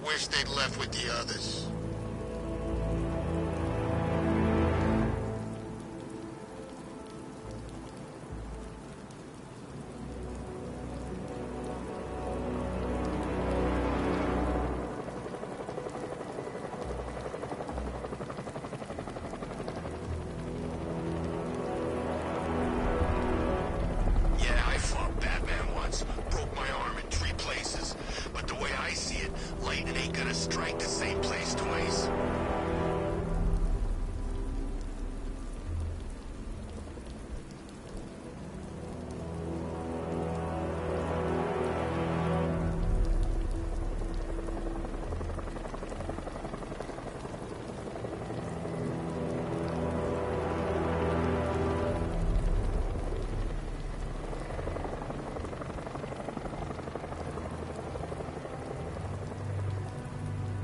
Wish they'd left with the others. Strike the same place twice.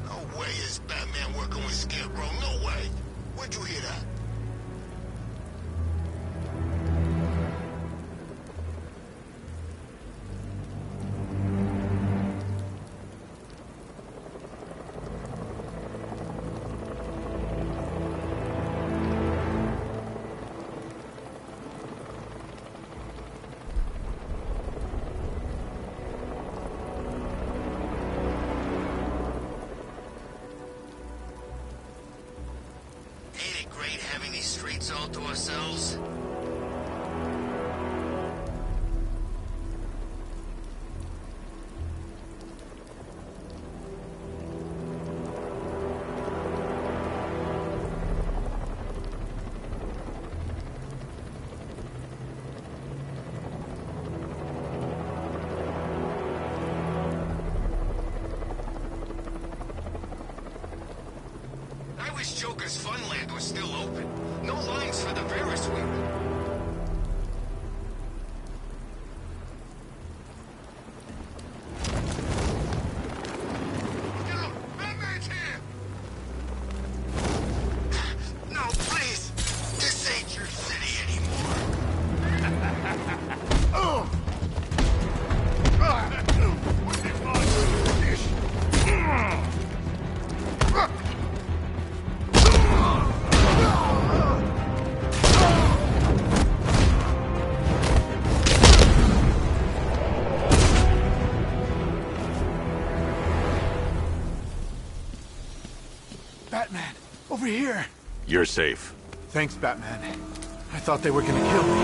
No way is Batman working with Scarecrow. No way. Where'd you hear that? Having these streets all to ourselves? I wish Joker's Funland was still open. No lines for the Ferris wheel. Batman's here! No, please! This ain't your city anymore. Oh! Batman, over here. You're safe. Thanks, Batman. I thought they were gonna kill me.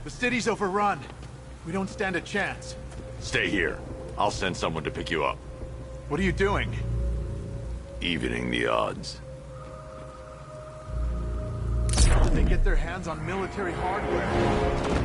The city's overrun. We don't stand a chance. Stay here. I'll send someone to pick you up. What are you doing? Evening the odds. Did they get their hands on military hardware?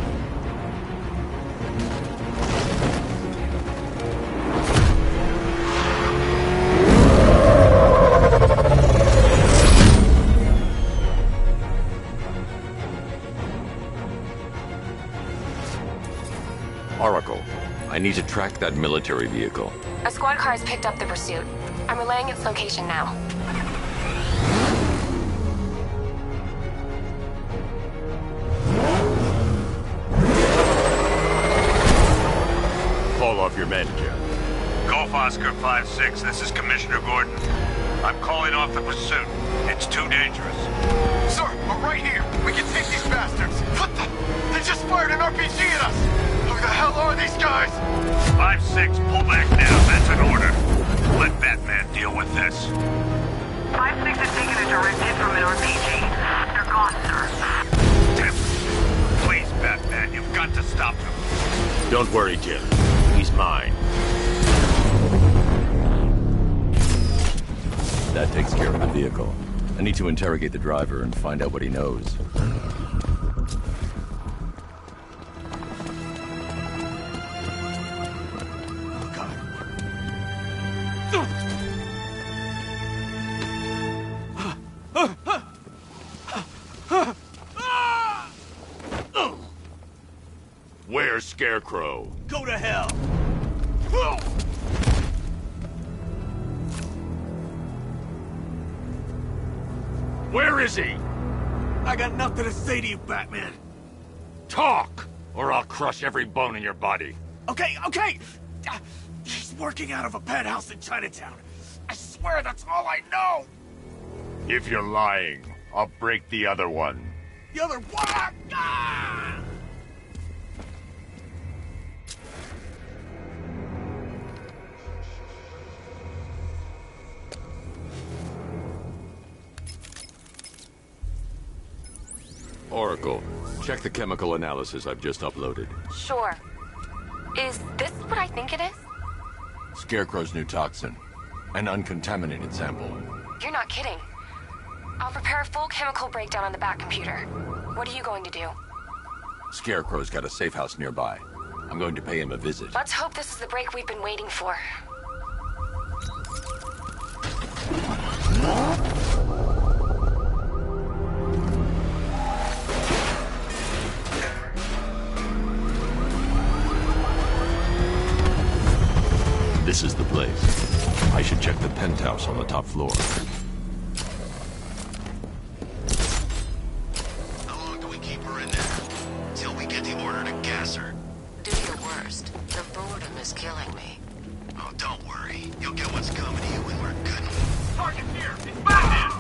Oracle, I need to track that military vehicle. A squad car has picked up the pursuit. I'm relaying its location now. Call off your men, Jeff. Golf Oscar 5-6, this is Commissioner Gordon. I'm calling off the pursuit. It's too dangerous. Sir, we're right here. We can take these bastards. What the? They just fired an RPG at us. Who the hell are these guys? 5-6, pull back now. That's an order. Let Batman deal with this. 5-6 has taken a direct hit from an RPG. They're gone, sir. Tim, please, Batman, you've got to stop them. Don't worry, Jim. He's mine. That takes care of the vehicle. I need to interrogate the driver and find out what he knows. Where's Scarecrow? Go to hell! Where is he? I got nothing to say to you, Batman. Talk, or I'll crush every bone in your body. Okay. He's working out of a penthouse in Chinatown. I swear that's all I know. If you're lying, I'll break the other one. The other one. Ah! Oracle, check the chemical analysis I've just uploaded. Sure. Is this what I think it is? Scarecrow's new toxin. An uncontaminated sample. You're not kidding. I'll prepare a full chemical breakdown on the back computer. What are you going to do? Scarecrow's got a safe house nearby. I'm going to pay him a visit. Let's hope this is the break we've been waiting for. This is the place. I should check the penthouse on the top floor. How long do we keep her in there? Till we get the order to gas her. Do your worst. The boredom is killing me. Oh, don't worry. You'll get what's coming to you when we're good. Target's here. It's Batman.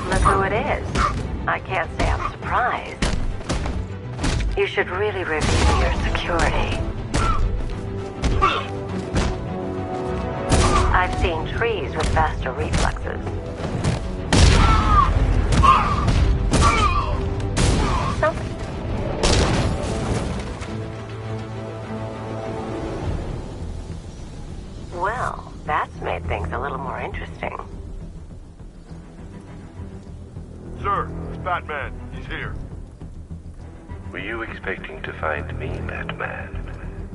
Look who it is. I can't say I'm surprised. You should really review your security. I've seen trees with faster reflexes. Something. Well, that's made things a little more interesting. Sir, it's Batman. He's here. Were you expecting to find me, Batman?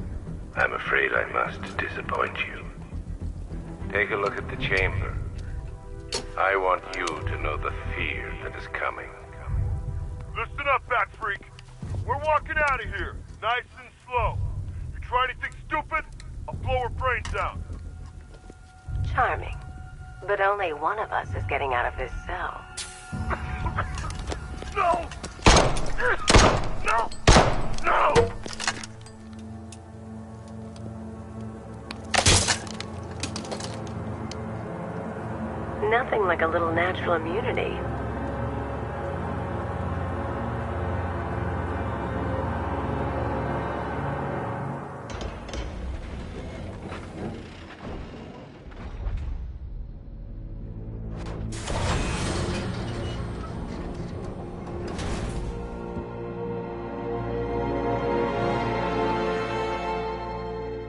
I'm afraid I must disappoint you. Take a look at the chamber. I want you to know the fear that is coming. Listen up, Bat Freak. We're walking out of here, nice and slow. You try anything stupid, I'll blow her brains out. Charming. But only one of us is getting out of this cell. No! No! No! Nothing like a little natural immunity.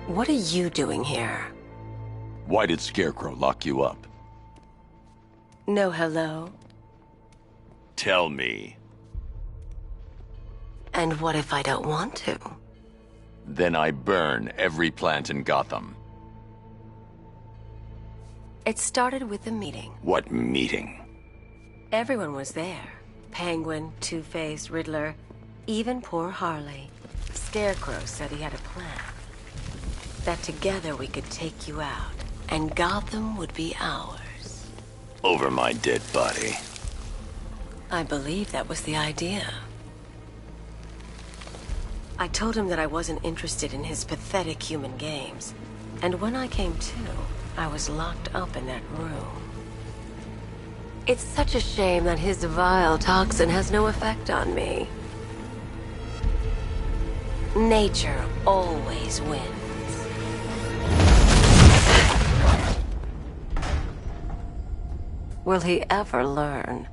What are you doing here? Why did Scarecrow lock you up? No hello? Tell me. And what if I don't want to? Then I burn every plant in Gotham. It started with a meeting. What meeting? Everyone was there. Penguin, Two-Face, Riddler, even poor Harley. Scarecrow said he had a plan. That together we could take you out, and Gotham would be ours. Over my dead body. I believe that was the idea. I told him that I wasn't interested in his pathetic human games. And when I came to, I was locked up in that room. It's such a shame that his vile toxin has no effect on me. Nature always wins. Will he ever learn?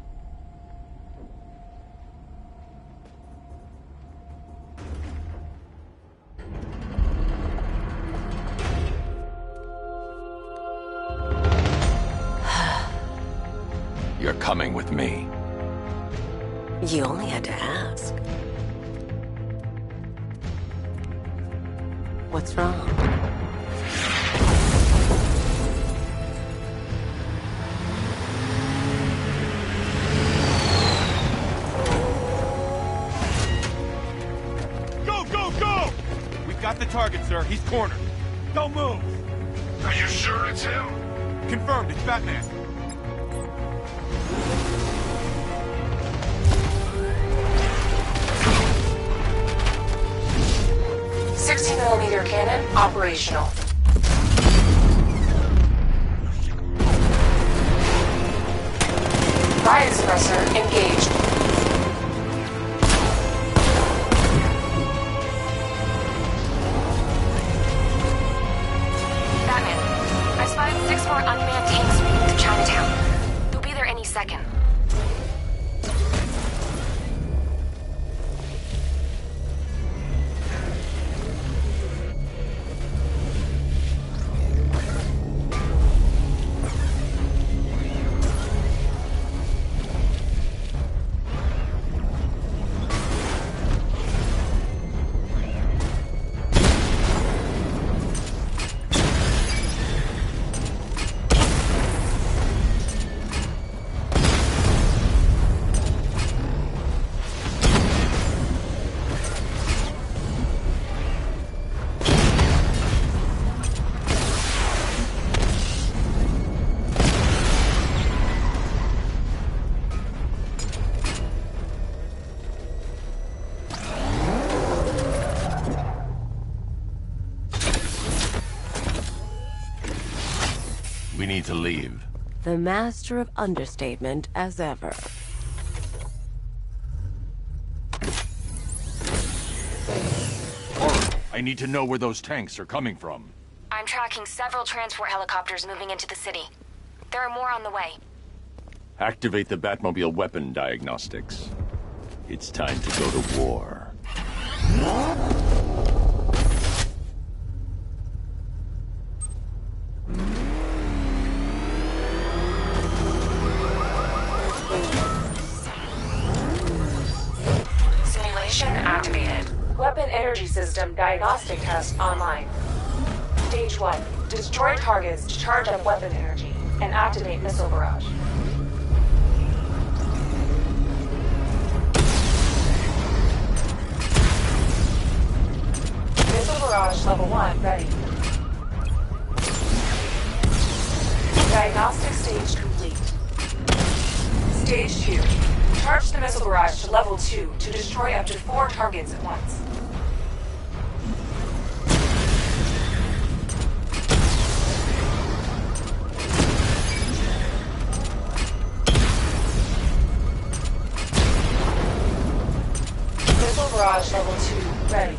You're coming with me. You only had to ask. What's wrong? Go! We've got the target, sir. He's cornered. Don't move! Are you sure it's him? Confirmed, it's Batman. $60mm cannon operational. Riot suppressor engaged. Batman, I spotted 6 more unmanned tanks moving through Chinatown. They'll be there any second. We need to leave. The master of understatement as ever. I need to know where those tanks are coming from. I'm tracking several transport helicopters moving into the city. There are more on the way. Activate the Batmobile weapon diagnostics. It's time to go to war. Simulation activated. Weapon energy system diagnostic test online. Stage 1. Destroy targets to charge up weapon energy and activate missile barrage. Missile barrage level 1 ready. Diagnostic stage complete. Stage 2. Charge the missile barrage to level 2 to destroy up to 4 targets at once. Missile barrage level 2 ready.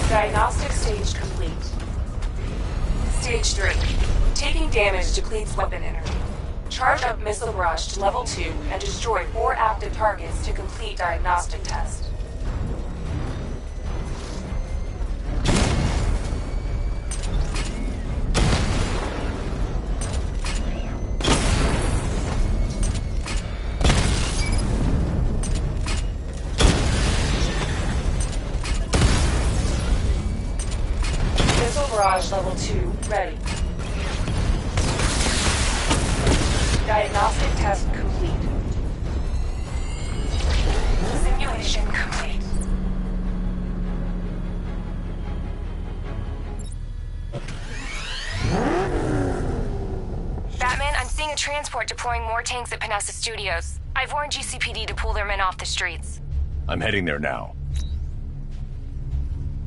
Diagnostic stage complete. Stage 3. Taking damage depletes weapon energy. Charge up missile barrage to level 2 and destroy 4 active targets to complete diagnostic test. Missile barrage level 2 ready. Diagnostic test complete. Simulation complete. Batman, I'm seeing a transport deploying more tanks at Panessa Studios. I've warned GCPD to pull their men off the streets. I'm heading there now.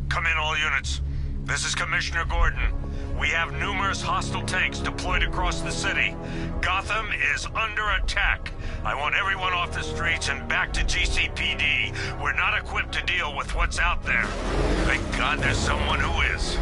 Come in, all units. This is Commissioner Gordon. We have numerous hostile tanks deployed across the city. Gotham is under attack. I want everyone off the streets and back to GCPD. We're not equipped to deal with what's out there. Thank God there's someone who is.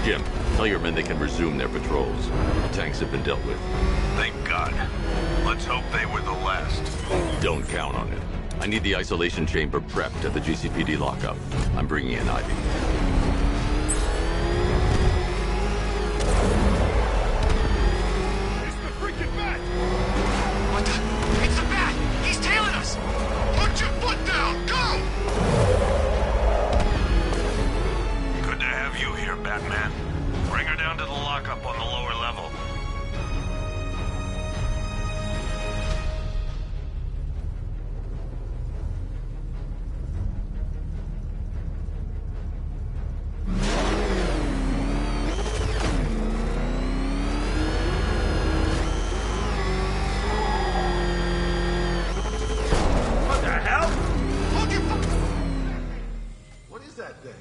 Jim, tell your men they can resume their patrols. The tanks have been dealt with. Thank God. Let's hope they were the last. Don't count on it. I need the isolation chamber prepped at the GCPD lockup. I'm bringing in Ivy. It's the freaking bat! What the? It's the bat! He's tailing us! Put your foot down! Go! Good to have you here, Batman. Bring her down to the lockup on the lower level. What the hell? Hold your What is that thing?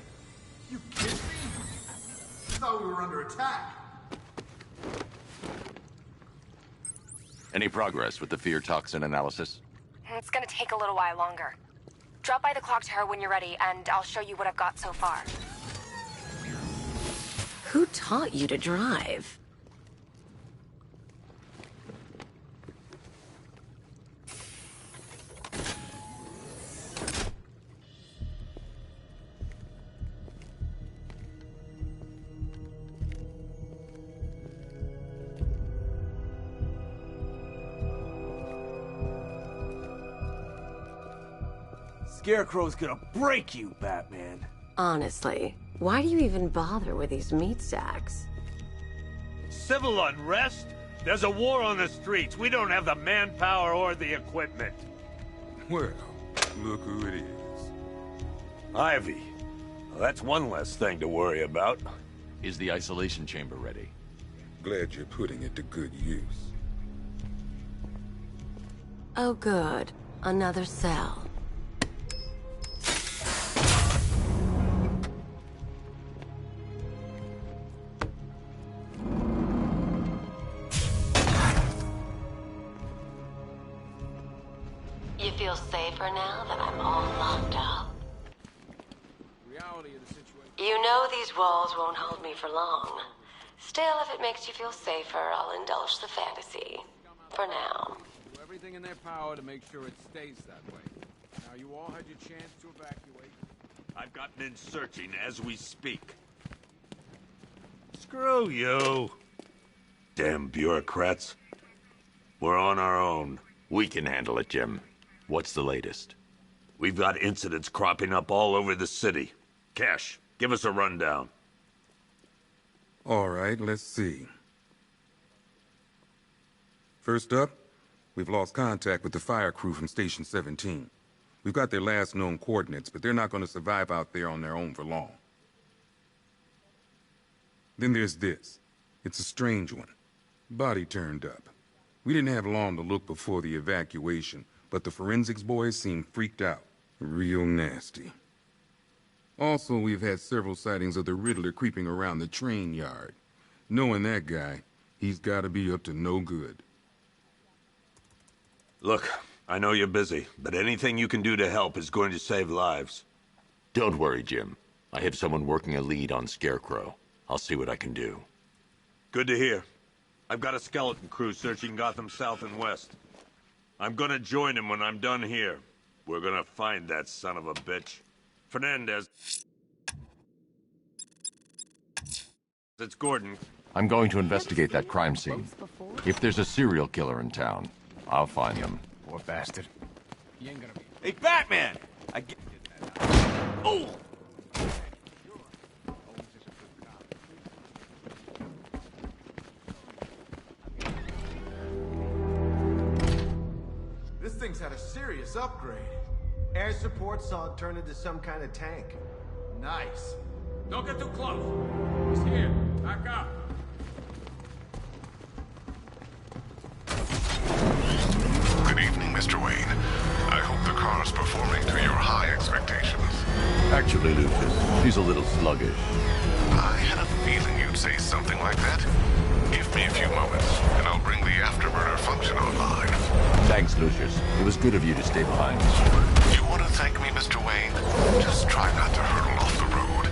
You kidding me? I thought we were under attack. Any progress with the fear toxin analysis? It's gonna take a little while longer. Drop by the clock tower when you're ready, and I'll show you what I've got so far. Who taught you to drive? Scarecrow's gonna break you, Batman. Honestly, why do you even bother with these meat sacks? Civil unrest? There's a war on the streets. We don't have the manpower or the equipment. Well, look who it is. Ivy. Well, that's one less thing to worry about. Is the isolation chamber ready? Glad you're putting it to good use. Oh good, another cell. You feel safer now that I'm all locked up? Reality of the situation. You know these walls won't hold me for long. Still, if it makes you feel safer, I'll indulge the fantasy. For now. Do everything in their power to make sure it stays that way. Now, you all had your chance to evacuate. I've got men searching as we speak. Screw you. Damn bureaucrats. We're on our own. We can handle it, Jim. What's the latest? We've got incidents cropping up all over the city. Cash, give us a rundown. All right, let's see. First up, we've lost contact with the fire crew from Station 17. We've got their last known coordinates, but they're not going to survive out there on their own for long. Then there's this. It's a strange one. Body turned up. We didn't have long to look before the evacuation, but the forensics boys seemed freaked out. Real nasty. Also, we've had several sightings of the Riddler creeping around the train yard. Knowing that guy, he's got to be up to no good. Look, I know you're busy, but anything you can do to help is going to save lives. Don't worry, Jim. I have someone working a lead on Scarecrow. I'll see what I can do. Good to hear. I've got a skeleton crew searching Gotham South and West. I'm gonna join him when I'm done here. We're gonna find that son of a bitch. Fernandez. It's Gordon. I'm going to investigate that crime scene. If there's a serial killer in town, I'll find him. Poor bastard. He ain't gonna be... Hey, Batman! I get... Oh! This thing's had a serious upgrade. Air support saw it turn into some kind of tank. Nice. Don't get too close. He's here. Back up. Good evening, Mr. Wayne. I hope the car's performing to your high expectations. Actually, Lucius, she's a little sluggish. I had a feeling you'd say something like that. Give me a few moments, and I'll bring the afterburner function online. Thanks, Lucius. It was good of you to stay behind. You want to thank me, Mr. Wayne? Just try not to hurtle off the road.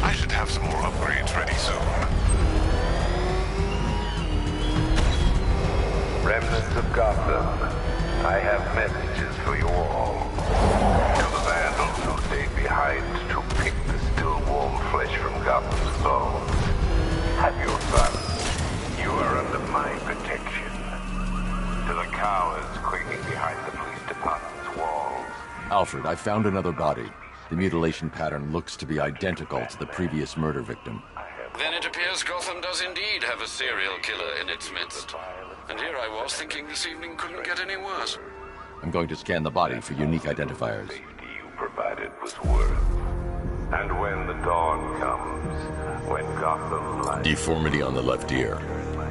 I should have some more upgrades ready soon. citizens of Gotham, I have messages for you all. To the vandals who stayed behind to pick the still warm flesh from Gotham's bones, have your fun. You are under my protection. To the cowards quaking behind the police department's walls. Alfred, I found another body. The mutilation pattern looks to be identical to the previous murder victim. Then it appears Gotham does indeed have a serial killer in its midst. And here I was thinking this evening couldn't get any worse. I'm going to scan the body for unique identifiers. The safety you provided was worth. And when the dawn comes, when Gotham lies... Deformity on the left ear.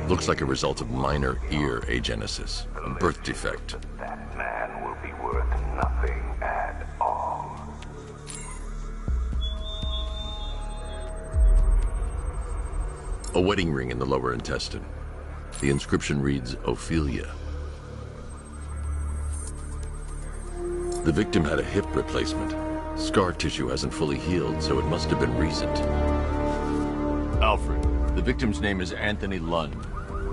Looks like a result of minor ear agenesis, a birth defect. That man will be worth nothing at all. A wedding ring in the lower intestine. The inscription reads, Ophelia. The victim had a hip replacement. Scar tissue hasn't fully healed, so it must have been recent. Alfred, the victim's name is Anthony Lund.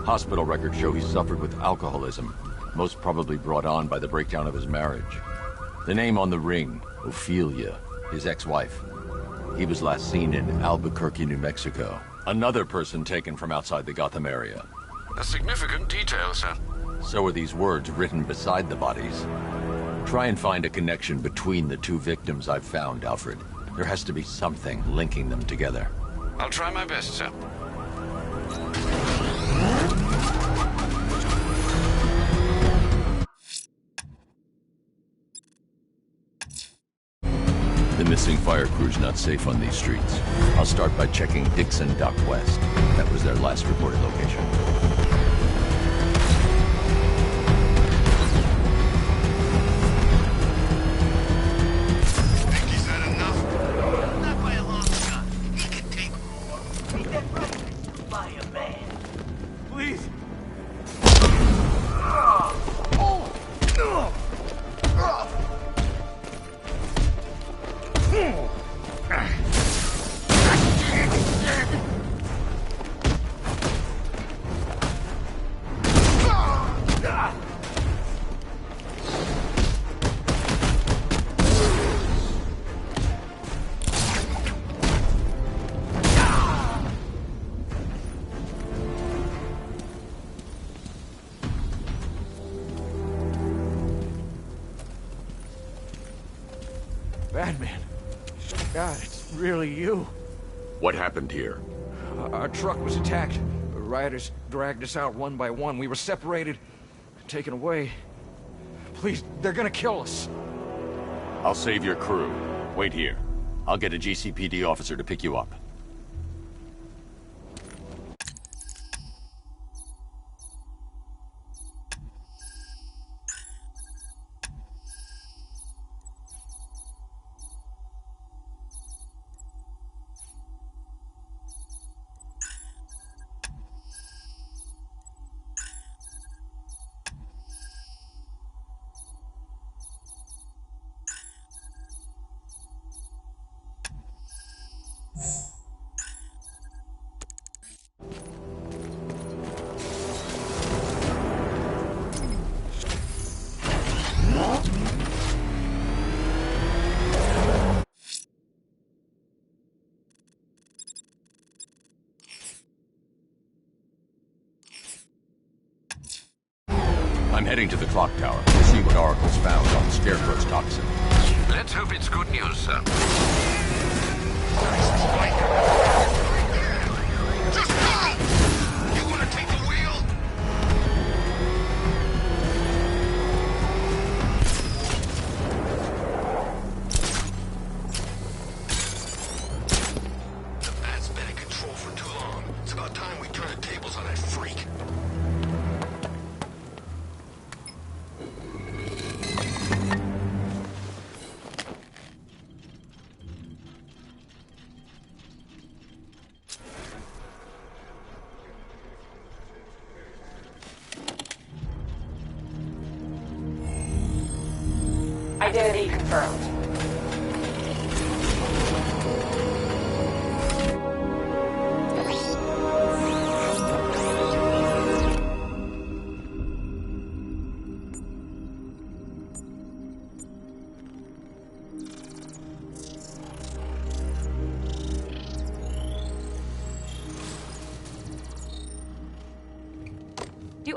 Hospital records show he suffered with alcoholism, most probably brought on by the breakdown of his marriage. The name on the ring, Ophelia, his ex-wife. He was last seen in Albuquerque, New Mexico. Another person taken from outside the Gotham area. A significant detail, sir. So are these words written beside the bodies. Try and find a connection between the two victims I've found, Alfred. There has to be something linking them together. I'll try my best, sir. The missing fire crew's not safe on these streets. I'll start by checking Dixon Dock West. That was their last reported location. Think he's had enough? Not by a long shot. He can take more. Ain't that right? By a man. Please. Batman. God, it's really you. What happened here? Our truck was attacked. The rioters dragged us out one by one. We were separated, taken away. Please, they're gonna kill us. I'll save your crew. Wait here. I'll get a GCPD officer to pick you up. I'm heading to the clock tower to see what Oracle's found on Scarecrow's toxin. Let's hope it's good news, sir. Just go! You wanna take the wheel? The bat's been in control for too long. It's about time we turn the tables on that freak. Identity confirmed.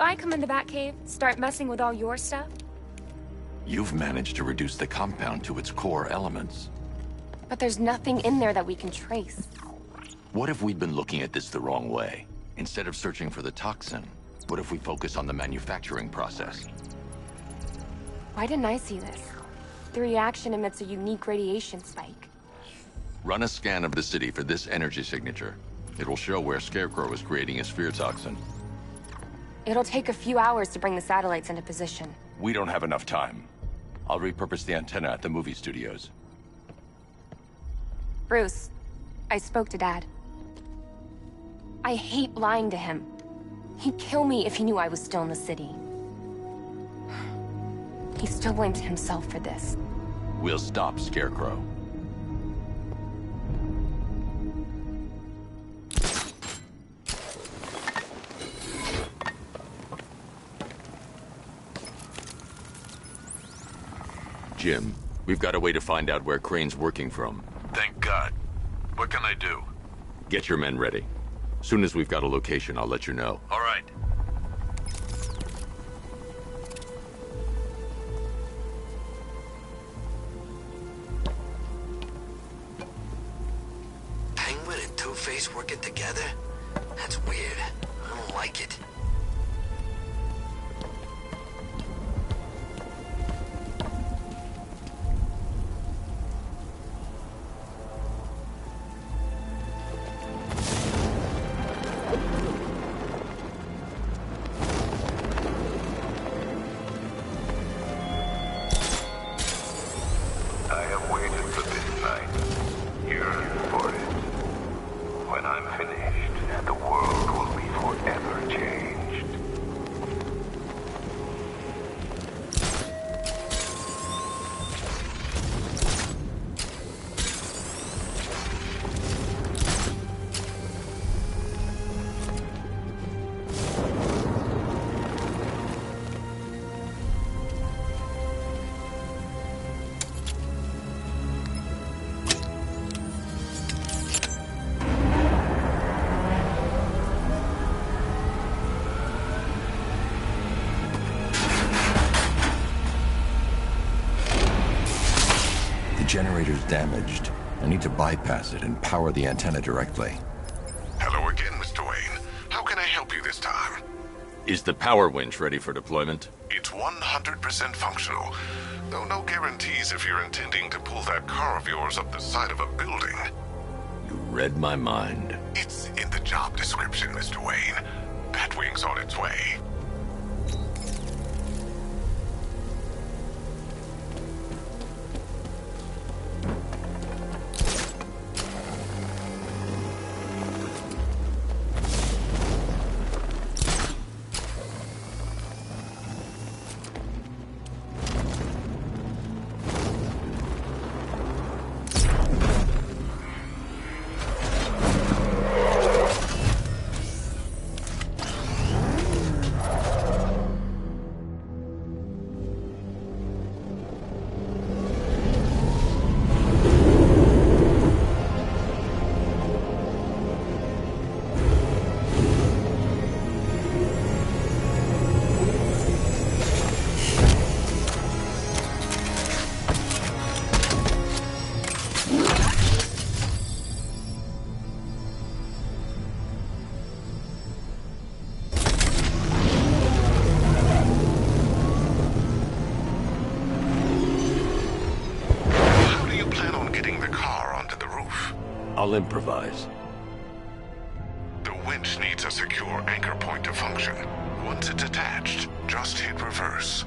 I come in the Batcave, start messing with all your stuff? You've managed to reduce the compound to its core elements. But there's nothing in there that we can trace. What if we'd been looking at this the wrong way? Instead of searching for the toxin, what if we focus on the manufacturing process? Why didn't I see this? The reaction emits a unique radiation spike. Run a scan of the city for this energy signature. It'll show where Scarecrow is creating his fear toxin. It'll take a few hours to bring the satellites into position. We don't have enough time. I'll repurpose the antenna at the movie studios. Bruce, I spoke to Dad. I hate lying to him. He'd kill me if he knew I was still in the city. He still blames himself for this. We'll stop Scarecrow. Jim, we've got a way to find out where Crane's working from. Thank God. What can I do? Get your men ready. Soon as we've got a location, I'll let you know. All right. Penguin and Two-Face working together? That's weird. I don't like it. Generator's damaged. I need to bypass it and power the antenna directly. Hello again, Mr. Wayne. How can I help you this time? Is the power winch ready for deployment? It's 100% functional, though no guarantees if you're intending to pull that car of yours up the side of a building. You read my mind. It's in the job description, Mr. Wayne. Batwing's on its way. I'll improvise. The winch needs a secure anchor point to function. Once it's attached, just hit reverse.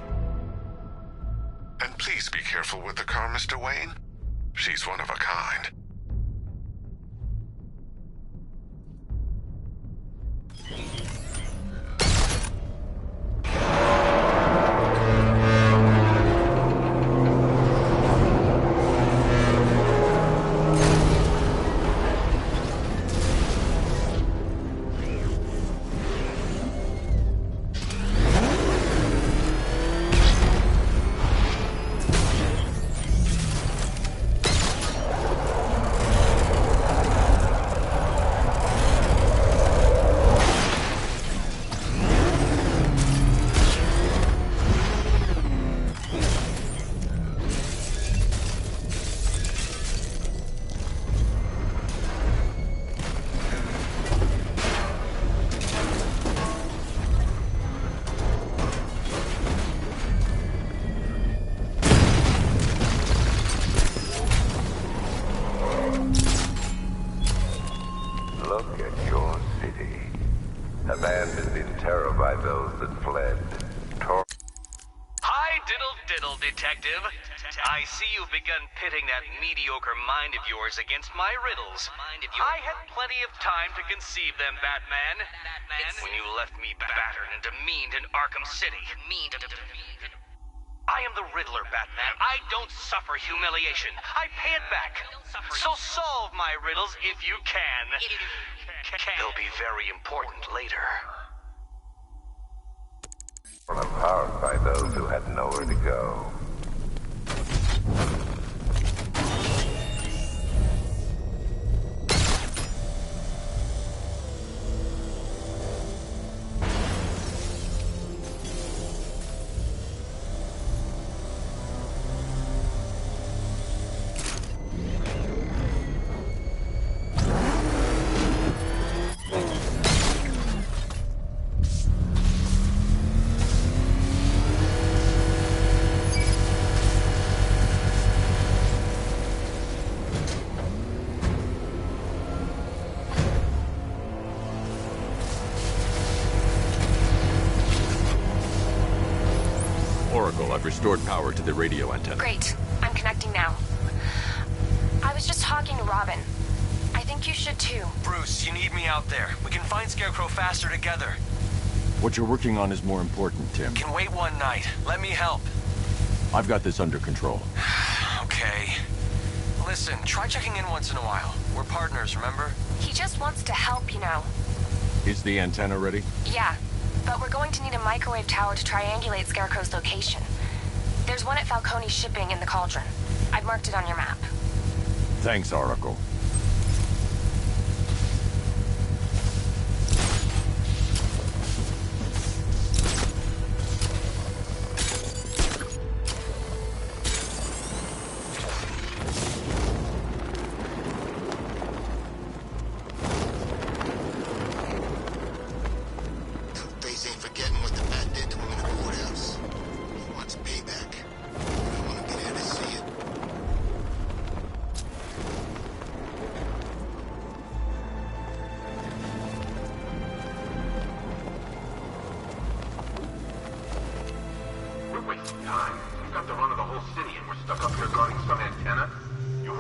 And please be careful with the car, Mr. Wayne. She's one of a kind. abandoned in terror by those that fled. Hi, diddle, detective. I see you've begun pitting that mediocre mind of yours against my riddles. I had plenty of time to conceive them, Batman. When you left me battered and demeaned in Arkham City. I am the Riddler, Batman. I don't suffer humiliation. I pay it back. So solve my riddles if you can. They'll be very important later. Empowered by those who had nowhere to go. I've restored power to the radio antenna. Great. I'm connecting now. I was just talking to Robin. I think you should too. Bruce, you need me out there. We can find Scarecrow faster together. What you're working on is more important, Tim. Can wait one night. Let me help. I've got this under control. Okay. Listen, try checking in once in a while. We're partners, remember? He just wants to help, you know. Is the antenna ready? Yeah, but we're going to need a microwave tower to triangulate Scarecrow's location. There's one at Falcone's shipping in the Cauldron. I've marked it on your map. Thanks, Oracle.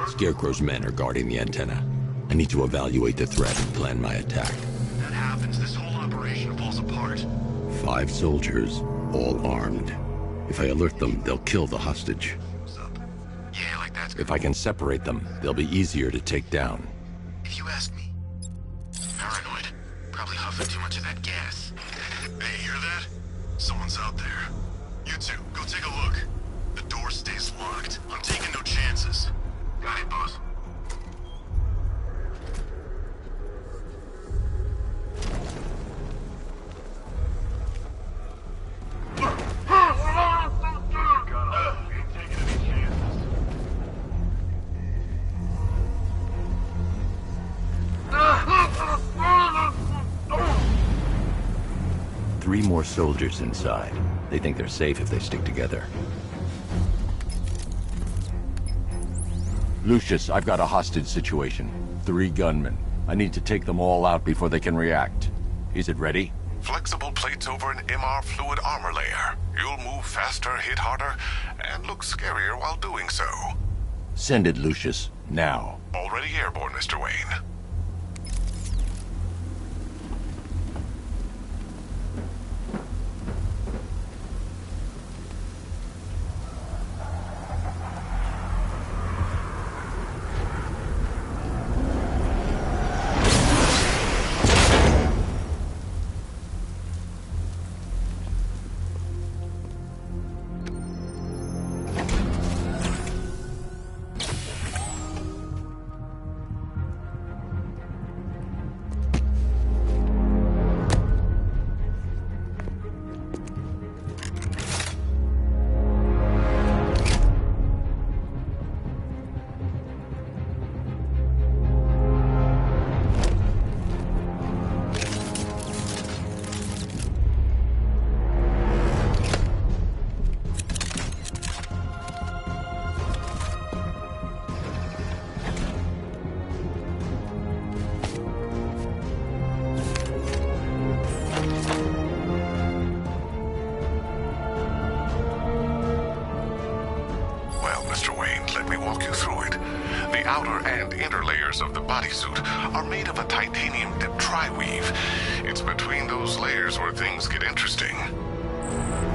Scarecrow's men are guarding the antenna. I need to evaluate the threat and plan my attack. If that happens, this whole operation falls apart. 5 soldiers, all armed. If I alert them, they'll kill the hostage. Yeah, like that's... If I can separate them, they'll be easier to take down. If you ask me. Paranoid. Probably huffing too much of that gas. Hey, hear that? Someone's out there. You two, go take a look. The door stays locked. I'm taking no chances. Got it, boss. Three more soldiers inside. They think they're safe if they stick together. Lucius, I've got a hostage situation. 3 gunmen. I need to take them all out before they can react. Is it ready? Flexible plates over an MR fluid armor layer. You'll move faster, hit harder, and look scarier while doing so. Send it, Lucius. Now. Already airborne, Mr. Wayne. outer and inner layers of the bodysuit are made of a titanium-dipped tri-weave. It's between those layers where things get interesting.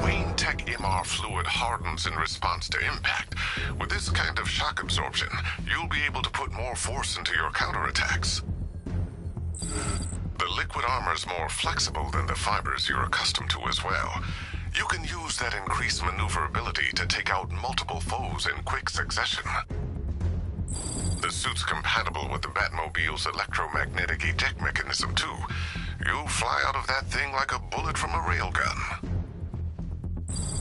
Wayne Tech MR fluid hardens in response to impact. With this kind of shock absorption, you'll be able to put more force into your counterattacks. The liquid armor's more flexible than the fibers you're accustomed to as well. You can use that increased maneuverability to take out multiple foes in quick succession. The suit's compatible with the Batmobile's electromagnetic eject mechanism, too. You'll fly out of that thing like a bullet from a railgun.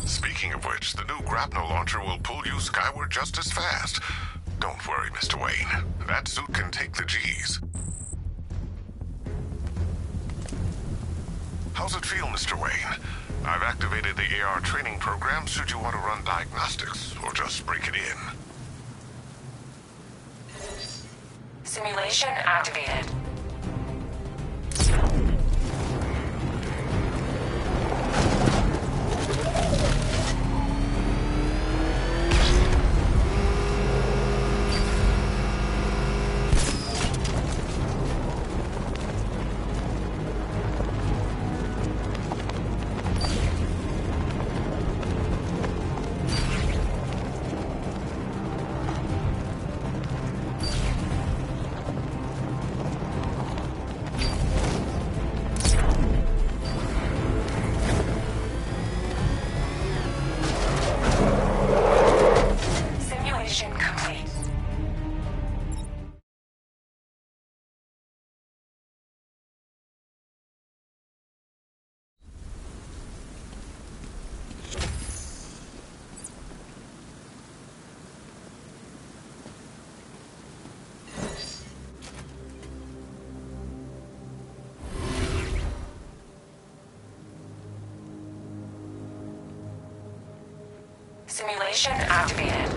Speaking of which, the new grapnel launcher will pull you skyward just as fast. Don't worry, Mr. Wayne. That suit can take the G's. How's it feel, Mr. Wayne? I've activated the AR training program should you want to run diagnostics, or just break it in. Simulation activated. Simulation activated.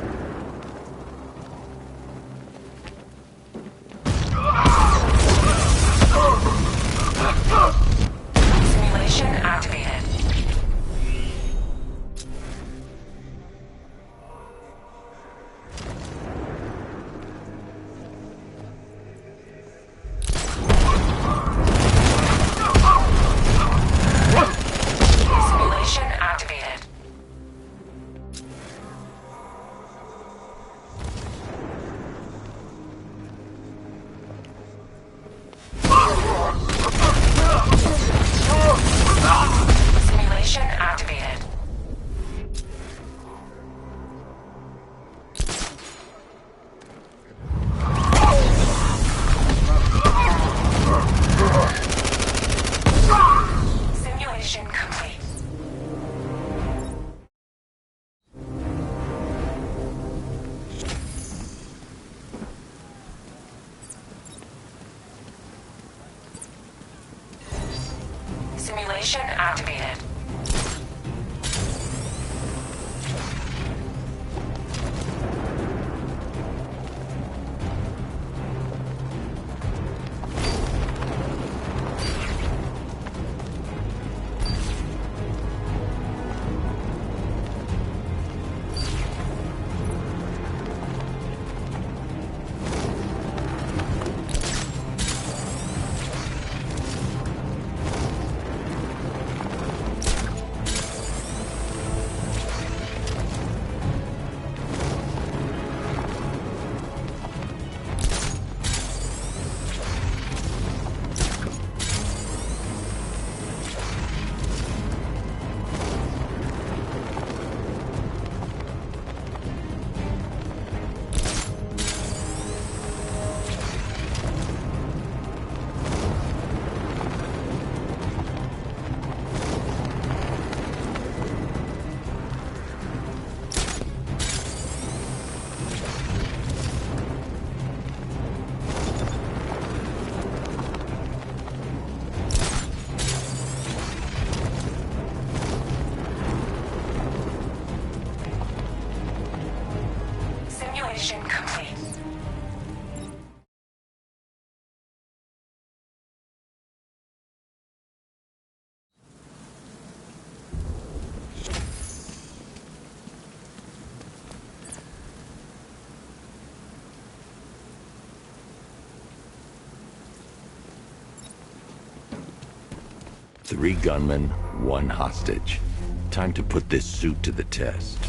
Simulation activated. Simulation activated. Simulation activated. Simulation complete. Simulation activated. 3 gunmen, 1 hostage. Time to put this suit to the test.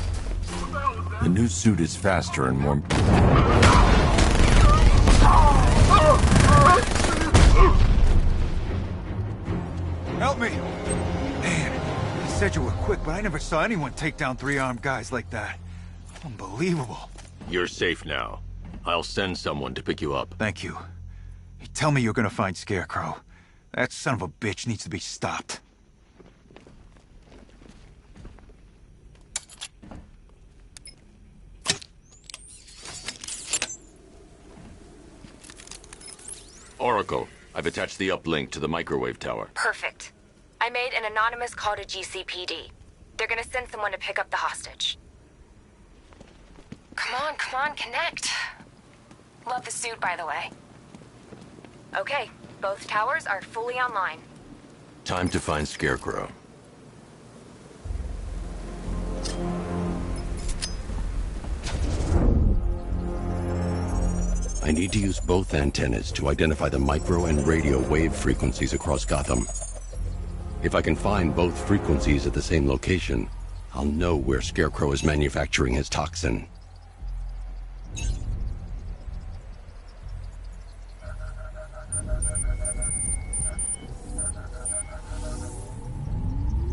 The new suit is faster and more... Help me! Man, you said you were quick, but I never saw anyone take down 3 armed guys like that. Unbelievable. You're safe now. I'll send someone to pick you up. Thank you. Hey, tell me you're gonna find Scarecrow. That son of a bitch needs to be stopped. Oracle, I've attached the uplink to the microwave tower. Perfect. I made an anonymous call to GCPD. They're gonna send someone to pick up the hostage. Come on, connect. Love the suit, by the way. Okay, both towers are fully online. Time to find Scarecrow. I need to use both antennas to identify the micro and radio wave frequencies across Gotham. If I can find both frequencies at the same location, I'll know where Scarecrow is manufacturing his toxin.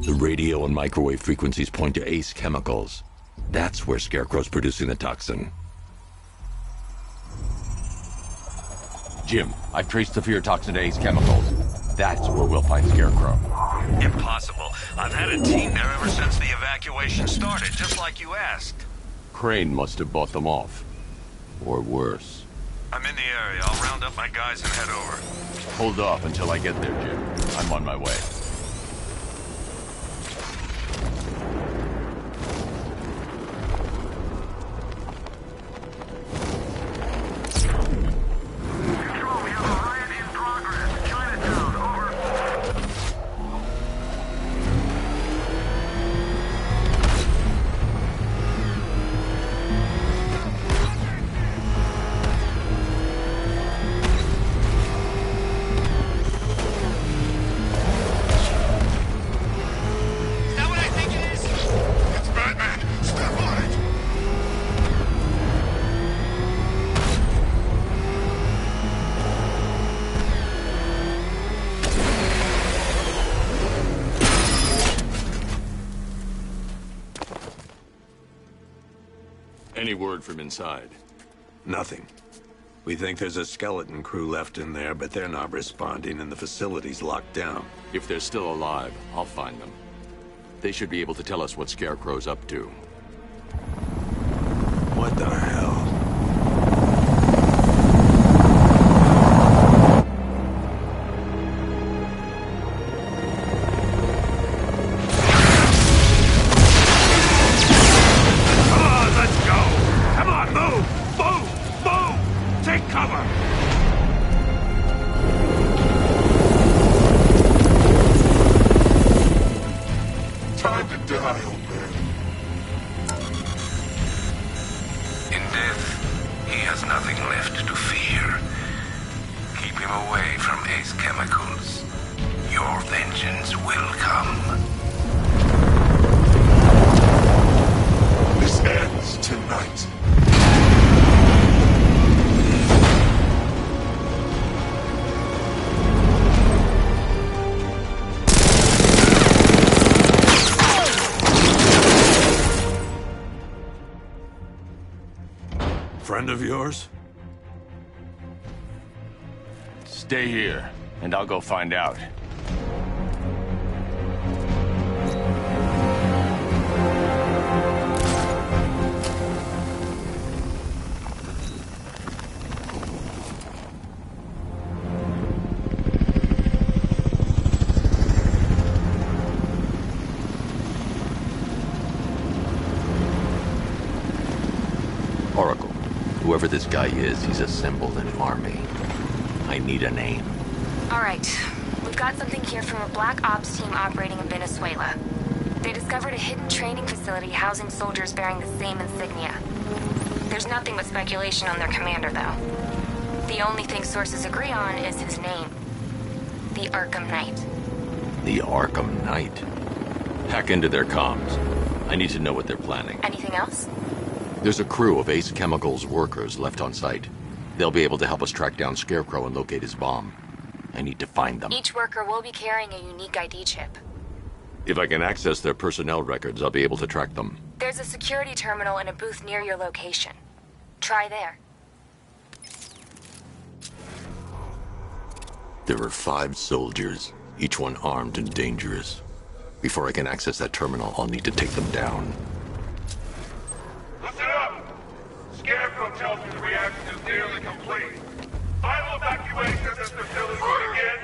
The radio and microwave frequencies point to Ace Chemicals. That's where Scarecrow's producing the toxin. Jim, I've traced the fear toxin to Ace Chemicals. That's where we'll find Scarecrow. Impossible. I've had a team there ever since the evacuation started, just like you asked. Crane must have bought them off. Or worse. I'm in the area. I'll round up my guys and head over. Hold off until I get there, Jim. I'm on my way. Any word from inside? Nothing. We think there's a skeleton crew left in there, but they're not responding and the facility's locked down. If they're still alive, I'll find them. They should be able to tell us what Scarecrow's up to. What the hell? Friend of yours? Stay here, and I'll go find out. Oracle. Whoever this guy is, he's assembled an army. I need a name. All right. We've got something here from a Black Ops team operating in Venezuela. They discovered a hidden training facility housing soldiers bearing the same insignia. There's nothing but speculation on their commander, though. The only thing sources agree on is his name. The Arkham Knight. The Arkham Knight. Hack into their comms. I need to know what they're planning. Anything else? There's a crew of Ace Chemicals workers left on site. They'll be able to help us track down Scarecrow and locate his bomb. I need to find them. Each worker will be carrying a unique ID chip. If I can access their personnel records, I'll be able to track them. There's a security terminal in a booth near your location. Try there. There are 5 soldiers, each one armed and dangerous. Before I can access that terminal, I'll need to take them down. Listen up! Scarecrow tells me the reaction is nearly complete. Final evacuation of this facility will begin.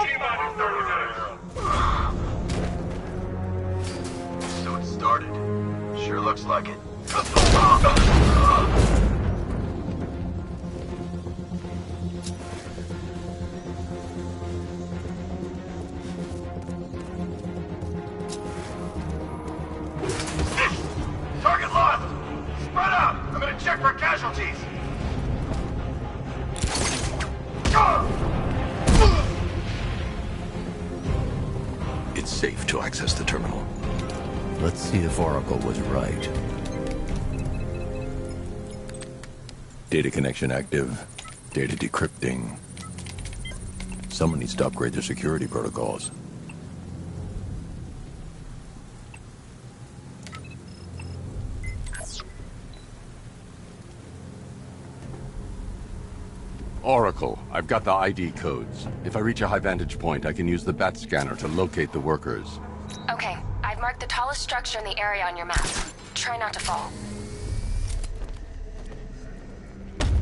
T-minus 30 minutes. So it started. Sure looks like it. Target lost! Spread out! I'm gonna check for casualties! It's safe to access the terminal. Let's see if Oracle was right. Data connection active. Data decrypting. Someone needs to upgrade their security protocols. Oracle, I've got the ID codes. If I reach a high vantage point, I can use the bat scanner to locate the workers. Okay, I've marked the tallest structure in the area on your map. Try not to fall.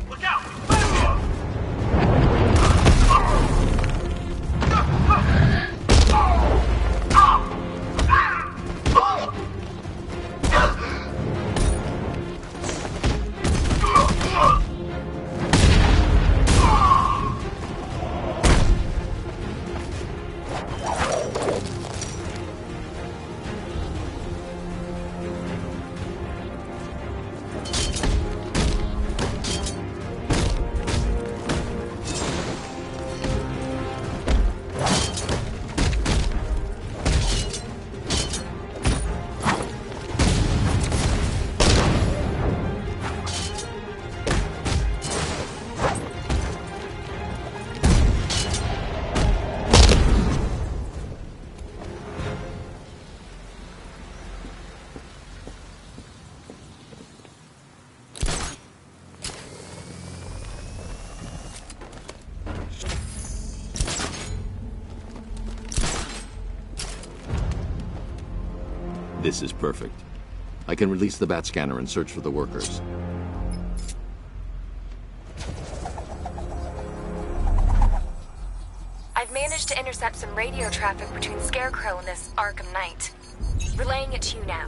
Look out! This is perfect. I can release the bat scanner and search for the workers. I've managed to intercept some radio traffic between Scarecrow and this Arkham Knight. Relaying it to you now.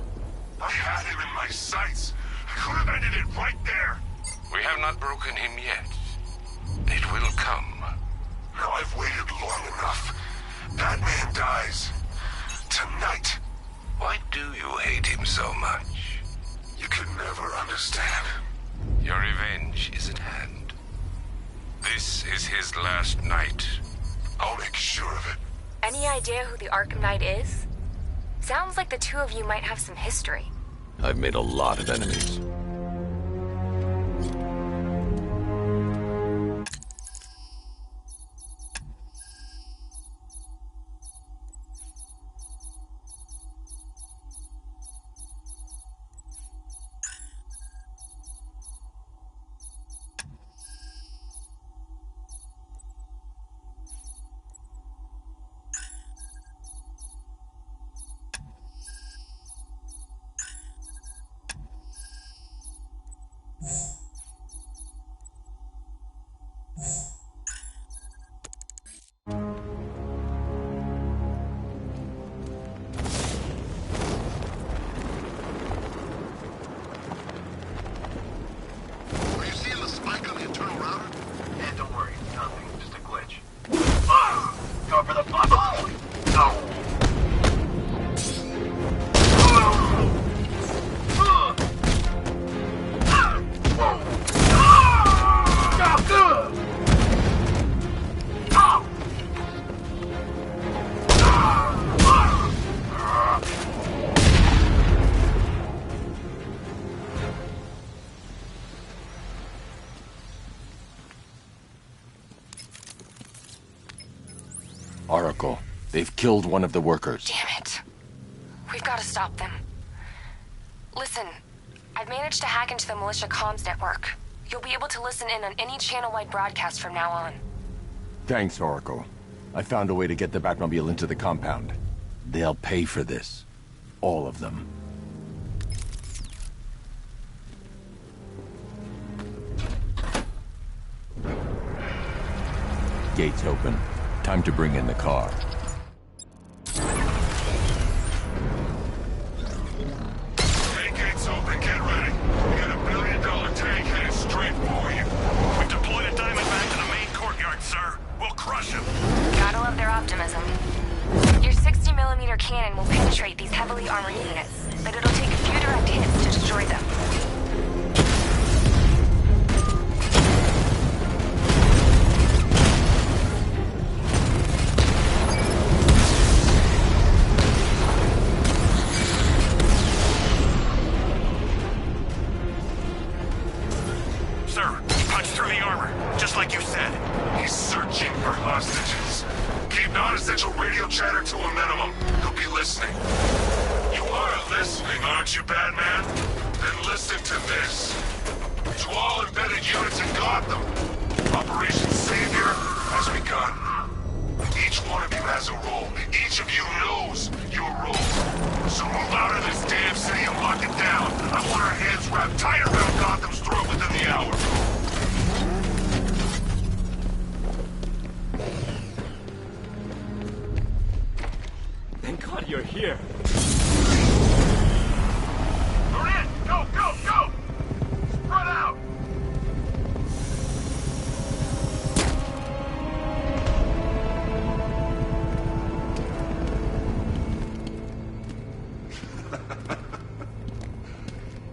I had him in my sights. I could have ended it right there. We have not broken him yet. It will come. Now I've waited long enough. That man dies. Tonight. Why do you hate him so much? You can never understand. Your revenge is at hand. This is his last night. I'll make sure of it. Any idea who the Arkham Knight is? Sounds like the two of you might have some history. I've made a lot of enemies. Oracle, they've killed one of the workers. Damn it. We've got to stop them. Listen, I've managed to hack into the militia comms network. You'll be able to listen in on any channel-wide broadcast from now on. Thanks, Oracle. I found a way to get the Batmobile into the compound. They'll pay for this. All of them. Gates open. Time to bring in the car. Hey, gates open, get ready. We got $1 billion tank headed straight for you. We deployed a Diamondback to the main courtyard, sir. We'll crush him. Gotta love their optimism. Your 60mm cannon will penetrate these heavily armored units, but it'll take a few direct hits to destroy them. Sir, he punched through the armor, just like you said. He's searching for hostages. Keep non-essential radio chatter to a minimum. He'll be listening. You are listening, aren't you, Batman? Then listen to this. To all embedded units in Gotham, Operation Savior has begun. Each one of you has a role. Each of you knows your role. So move out of this damn city and lock it down. I want our hands wrapped tight around Gotham's throat within the hour. Thank God you're here. We're in! Go, go, go! Spread out!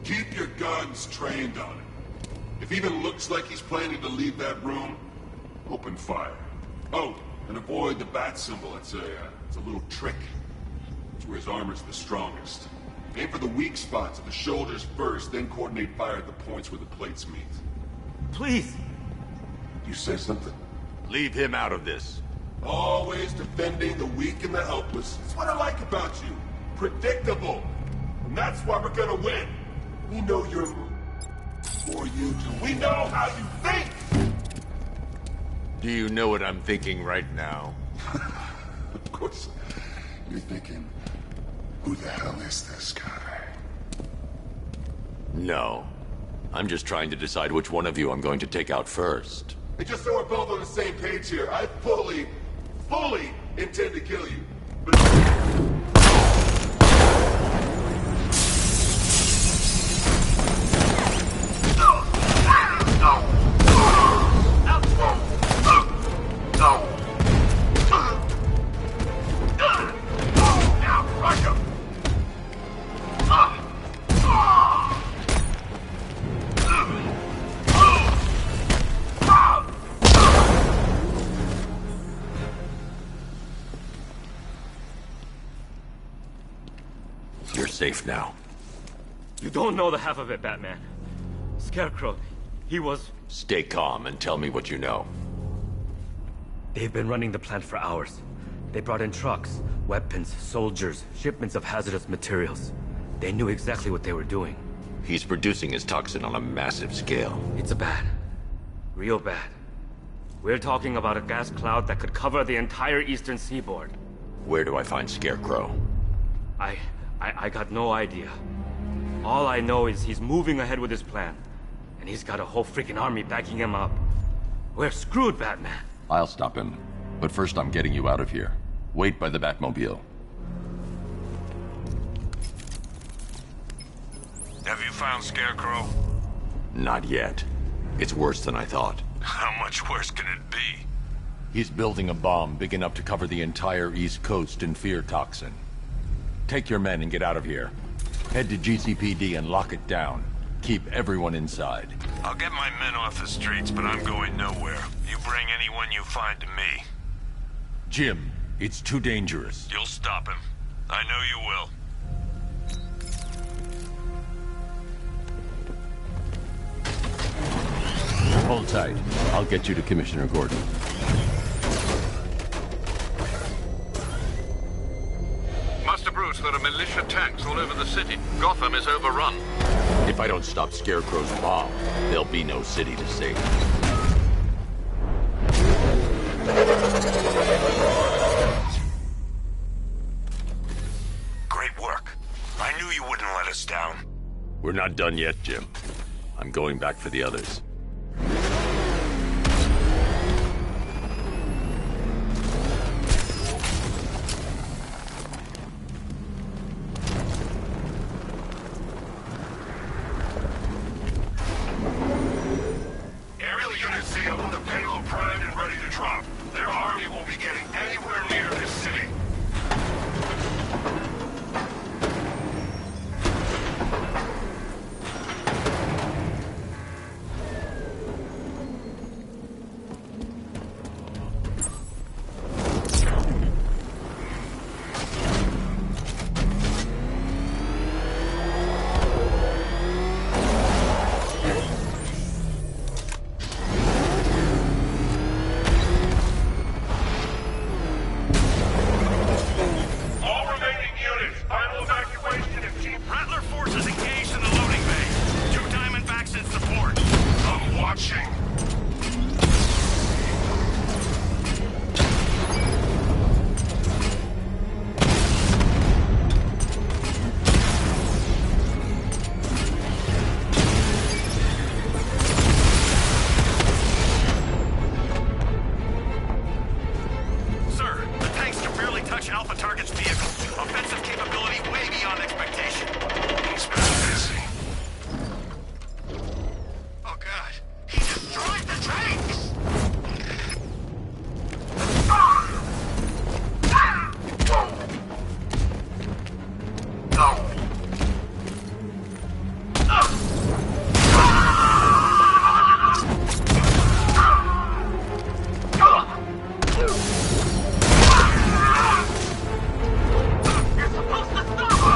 Keep your guns trained on him. If he even looks like he's planning to leave that room, open fire. Oh, and avoid the bat symbol. It's a little trick. It's where his armor's the strongest. Aim for the weak spots at the shoulders first, then coordinate fire at the points where the plates meet. Please. You say something? Leave him out of this. Always defending the weak and the helpless. That's what I like about you. Predictable. And that's why we're gonna win. We know you're more you do. We know how you think! Do you know what I'm thinking right now? Of course. You're thinking, who the hell is this guy? No. I'm just trying to decide which one of you I'm going to take out first. And just so we're both on the same page here, I fully intend to kill you. You're safe now. You don't know the half of it, Batman. Scarecrow, he was... Stay calm and tell me what you know. They've been running the plant for hours. They brought in trucks, weapons, soldiers, shipments of hazardous materials. They knew exactly what they were doing. He's producing his toxin on a massive scale. It's bad. Real bad. We're talking about a gas cloud that could cover the entire eastern seaboard. Where do I find Scarecrow? I got no idea. All I know is he's moving ahead with his plan. And he's got a whole freaking army backing him up. We're screwed, Batman. I'll stop him. But first I'm getting you out of here. Wait by the Batmobile. Have you found Scarecrow? Not yet. It's worse than I thought. How much worse can it be? He's building a bomb big enough to cover the entire East Coast in fear toxin. Take your men and get out of here. Head to GCPD and lock it down. Keep everyone inside. I'll get my men off the streets, but I'm going nowhere. You bring anyone you find to me. Jim, it's too dangerous. You'll stop him. I know you will. Hold tight. I'll get you to Commissioner Gordon. there are militia tanks all over the city. Gotham is overrun. If I don't stop Scarecrow's bomb, there'll be no city to save. Great work. I knew you wouldn't let us down. We're not done yet, Jim. I'm going back for the others. Aerial units see up with the payload primed and ready to drop. Their army won't be getting anywhere near this city. All remaining units, final evacuation if Chief Rattler forces engaged in the loading bay. 2 Diamondbacks in support. I'm watching. Sir, the tanks can barely touch Alpha Target's vehicle. Offensive capability way beyond expectation. He's been busy. Oh god, he destroyed the tanks! You're supposed to stop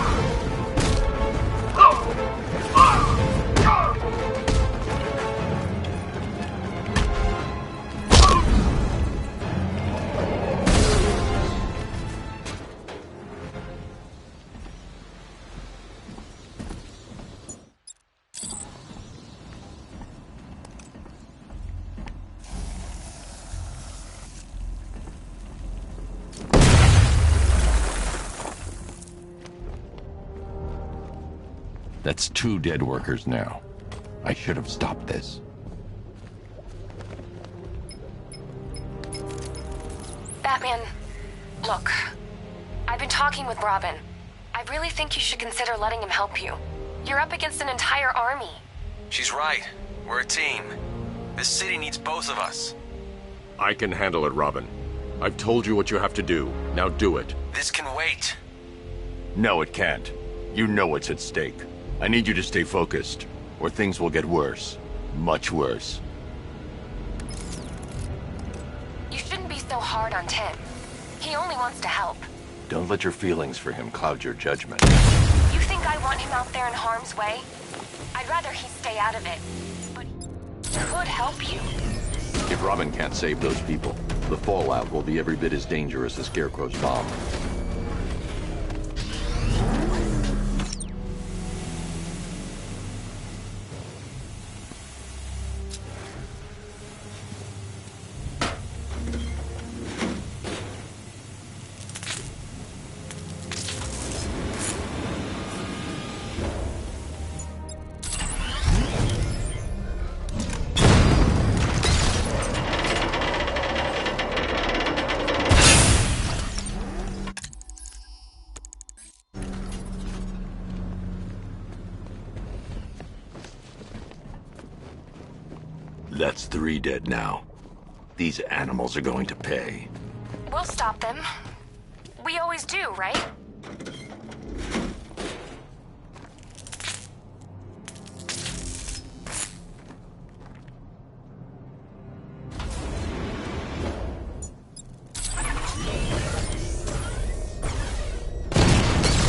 That's 2 dead workers now. I should have stopped this. Batman, look. I've been talking with Robin. I really think you should consider letting him help you. You're up against an entire army. She's right. We're a team. This city needs both of us. I can handle it, Robin. I've told you what you have to do. Now do it. This can wait. No, it can't. You know what's at stake. I need you to stay focused, or things will get worse. Much worse. You shouldn't be so hard on Tim. He only wants to help. Don't let your feelings for him cloud your judgment. You think I want him out there in harm's way? I'd rather he stay out of it. But he could help you. If Robin can't save those people, the fallout will be every bit as dangerous as Scarecrow's bomb. That's 3 dead now. These animals are going to pay. We'll stop them. We always do, right?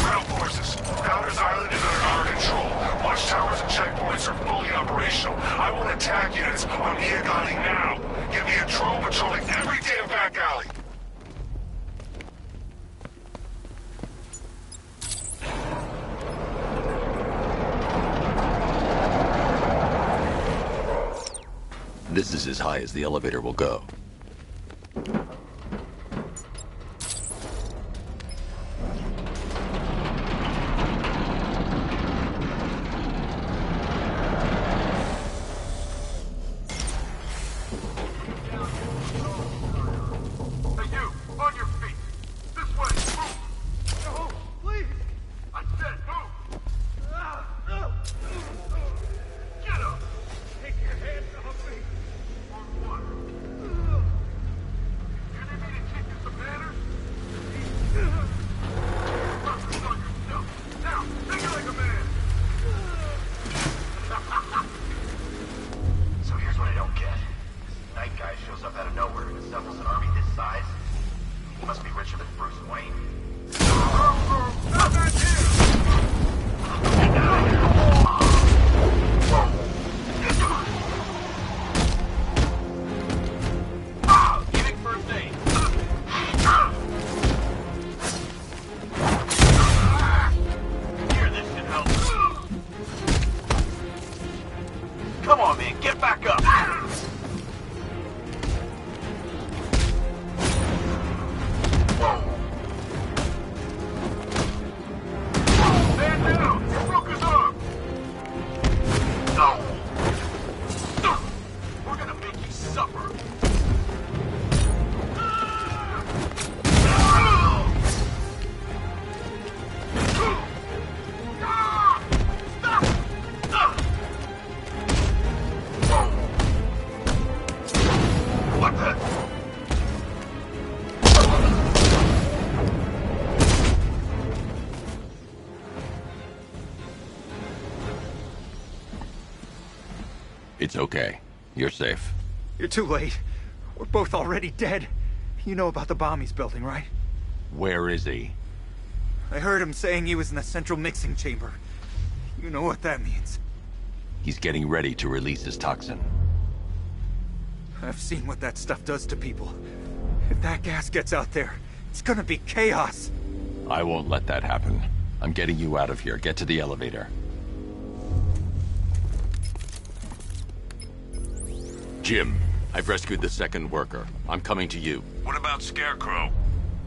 Ground forces, Founders Island is under our control. Watchtowers and checkpoints are fully operational. I want attack units on Miagani now. Give me a drone patrolling every damn back alley. This is as high as the elevator will go. It's okay. You're safe. You're too late. We're both already dead. You know about the bomb he's building, right? Where is he? I heard him saying he was in the central mixing chamber. You know what that means. He's getting ready to release his toxin. I've seen what that stuff does to people. If that gas gets out there, it's gonna be chaos. I won't let that happen. I'm getting you out of here. Get to the elevator. Jim, I've rescued the second worker. I'm coming to you. What about Scarecrow?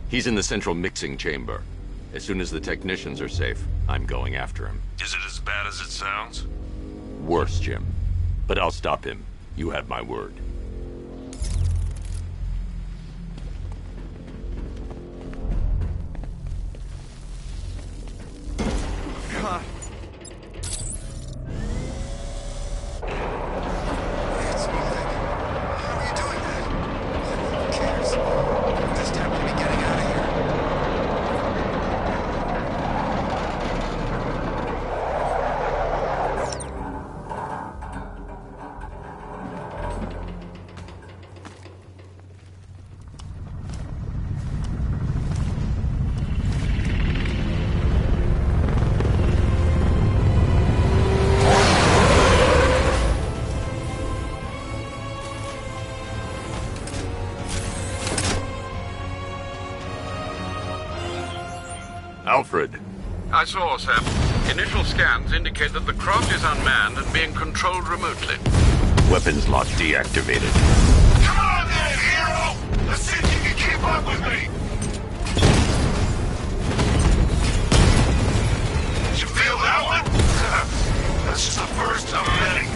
He's in the central mixing chamber. As soon as the technicians are safe, I'm going after him. Is it as bad as it sounds? Worse, Jim. But I'll stop him. You have my word. God. Alfred. I saw, Sam. Initial scans indicate that the craft is unmanned and being controlled remotely. Weapons lock deactivated. Come on then, hero! Let's see if you can keep up with me! Did you feel that one? That's just the first of many.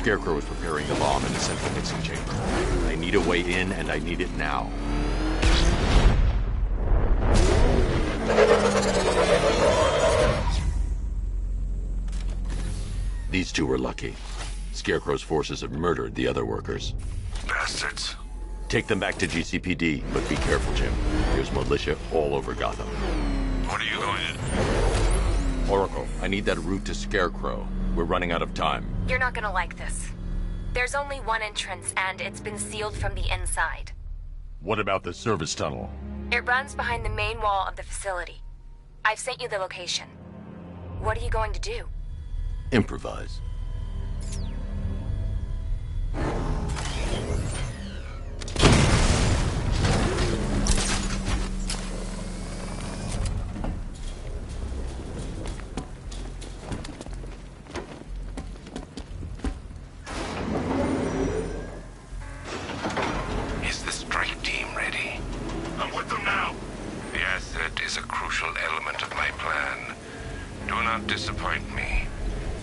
Scarecrow is preparing the bomb in the central mixing chamber. I need a way in, and I need it now. These two were lucky. Scarecrow's forces have murdered the other workers. Bastards. Take them back to GCPD, but be careful, Jim. There's militia all over Gotham. What are you going to... Oracle, I need that route to Scarecrow. We're running out of time. You're not gonna like this. There's only one entrance, and it's been sealed from the inside. What about the service tunnel? It runs behind the main wall of the facility. I've sent you the location. What are you going to do? Improvise. Is the strike team ready? I'm with them now. The asset is a crucial element of my plan. Do not disappoint me.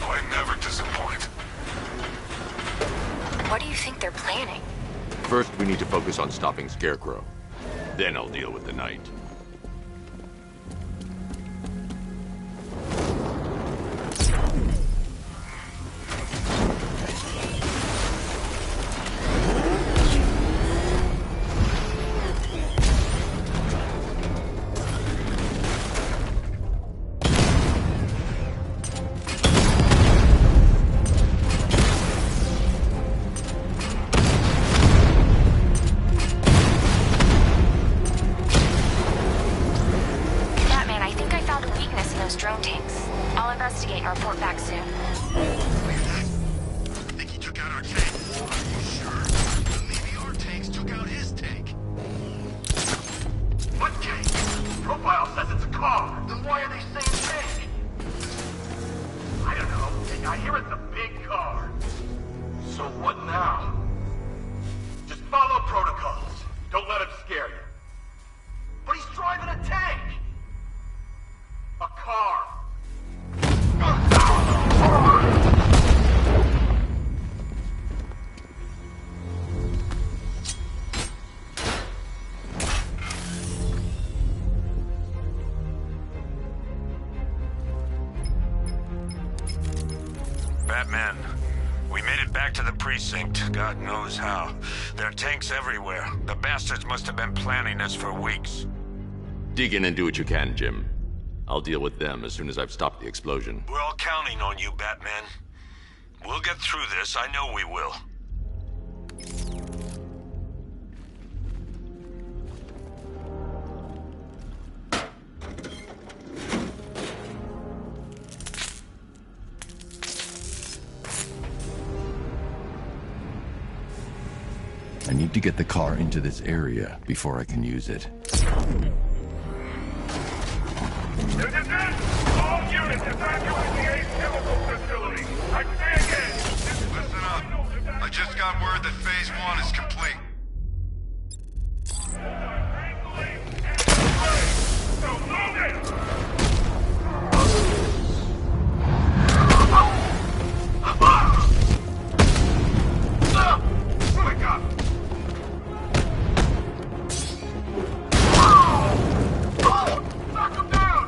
I never disappoint. What do you think they're planning? First, we need to focus on stopping Scarecrow. Then I'll deal with the Knight. Batman, we made it back to the precinct, God knows how. There are tanks everywhere. The bastards must have been planning this for weeks. Dig in and do what you can, Jim. I'll deal with them as soon as I've stopped the explosion. We're all counting on you, Batman. We'll get through this, I know we will. I need to get the car into this area before I can use it. All units evacuate the Ace Chemical Facility. I say again. Listen up. I just got word that Phase 1 is complete. So move it! Wake up! Knock him down!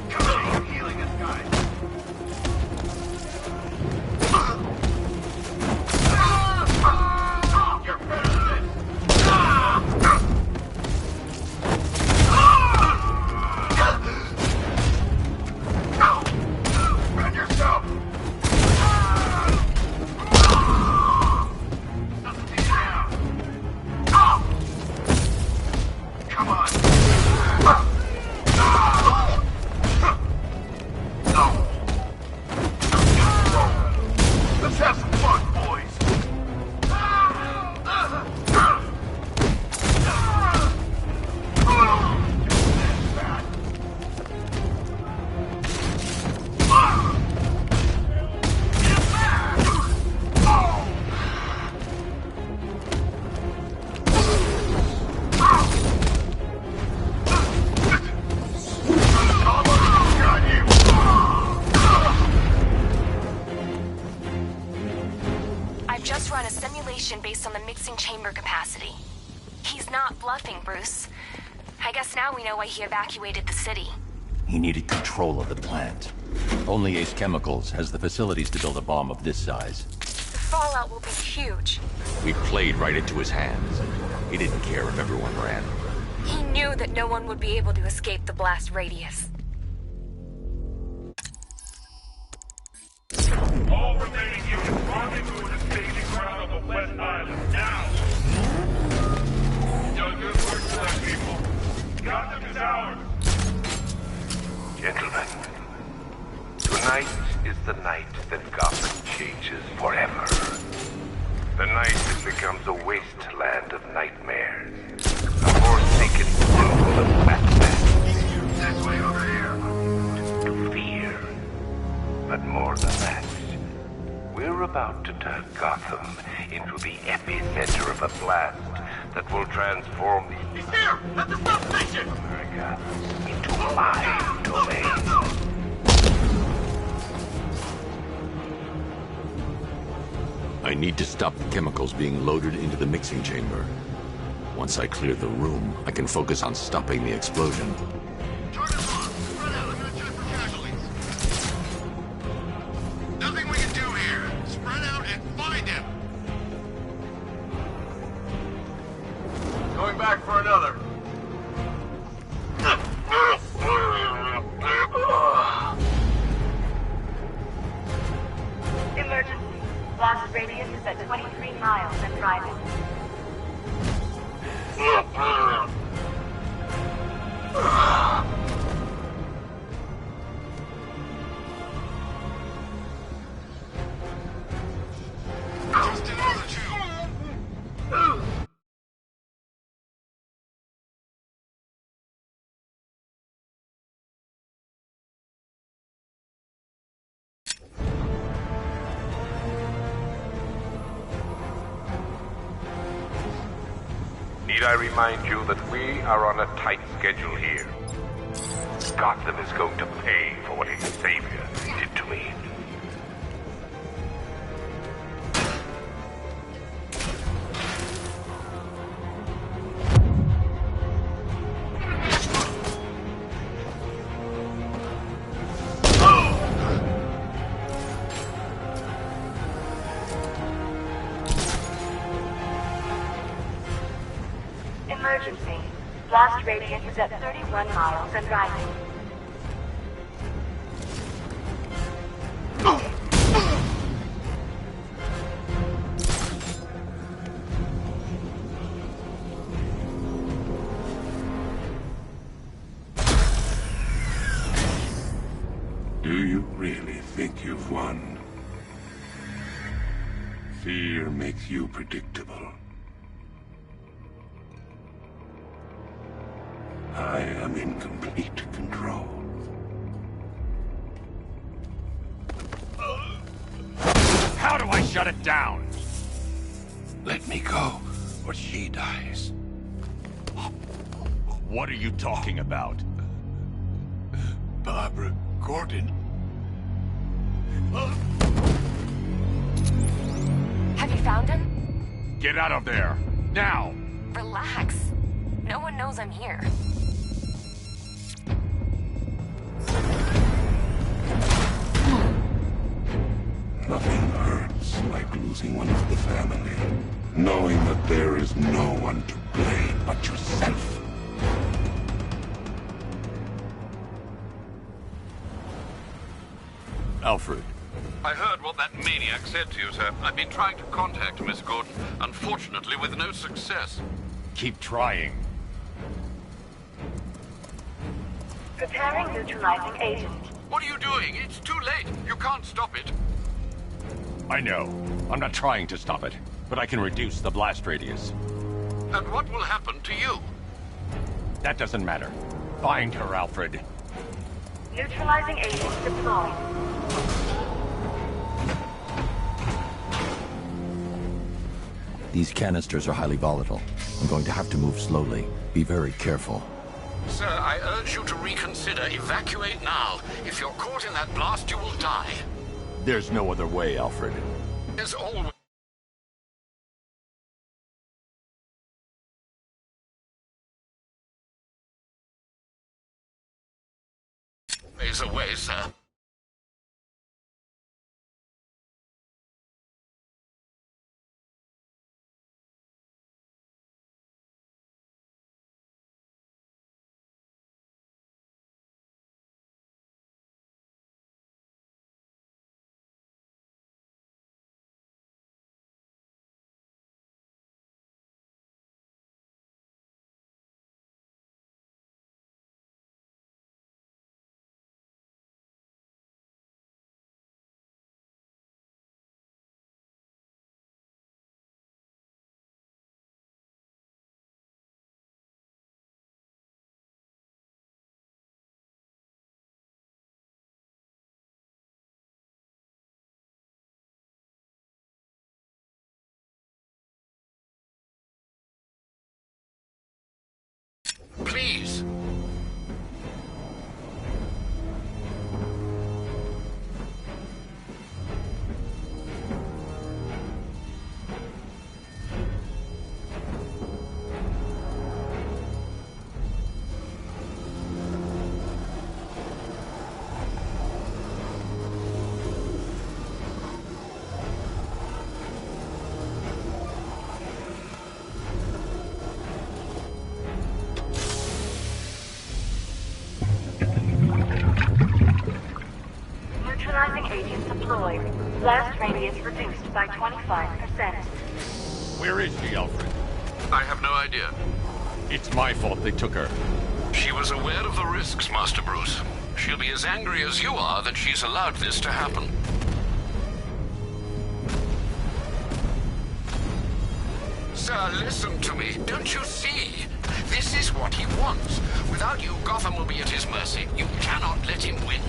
Come on, I'm healing this guy. You're better than this. Run yourself. Come on. Let's have some fun, boys. I've just run a simulation based on the mixing chamber capacity. He's not bluffing, Bruce. I guess now we know why he evacuated the city. He needed control of the plant. Only Ace Chemicals has the facilities to build a bomb of this size. The fallout will be huge. We played right into his hands. He didn't care if everyone ran. He knew that no one would be able to escape the blast radius. All remaining units rendezvous at the staging ground on the West Island, now! You've done good work tonight, people. Gotham is ours! Gentlemen, tonight is the night that Gotham changes forever. The night that becomes a wasteland of nightmares. A forsaken world of Batman. This way over here! To fear. But more than that, we're about to turn Gotham into the epicenter of a blast that will transform the... He's here! At the substation! America into my domain. I need to stop the chemicals being loaded into the mixing chamber. Once I clear the room, I can focus on stopping the explosion. Target's on. Spread out. I'm gonna check for casualties. Nothing we can do here. Spread out and find him. Going back for another. Emergency. Blast radius is at 23 miles and driving. Just another two. Need I remind you that we are on a tight schedule here? Gotham is going to pay for what its savior did to me. Emergency. Blast radius is at 31 miles and rising. Do you really think you've won? Fear makes you predictable. I am in complete control. How do I shut it down? Let me go, or she dies. What are you talking about? Barbara Gordon. Have you found him? Get out of there! Now! Relax. No one knows I'm here. Nothing hurts like losing one of the family. Knowing that there is no one to blame but yourself. Alfred. I heard what that maniac said to you, sir. I've been trying to contact Miss Gordon, unfortunately with no success. Keep trying. Preparing neutralizing agent. What are you doing? It's too late. You can't stop it. I know. I'm not trying to stop it, but I can reduce the blast radius. And what will happen to you? That doesn't matter. Find her, Alfred. Neutralizing agent deployed. These canisters are highly volatile. I'm going to have to move slowly. Be very careful. Sir, I urge you to reconsider. Evacuate now. If you're caught in that blast, you will die. There's no other way, Alfred. There's always... ways away, sir. Please. Neutralizing agents deployed. Blast radius reduced by 25%. Where is she, Alfred? I have no idea. It's my fault they took her. She was aware of the risks, Master Bruce. She'll be as angry as you are that she's allowed this to happen. Sir, listen to me. Don't you see? This is what he wants. Without you, Gotham will be at his mercy. You cannot let him win.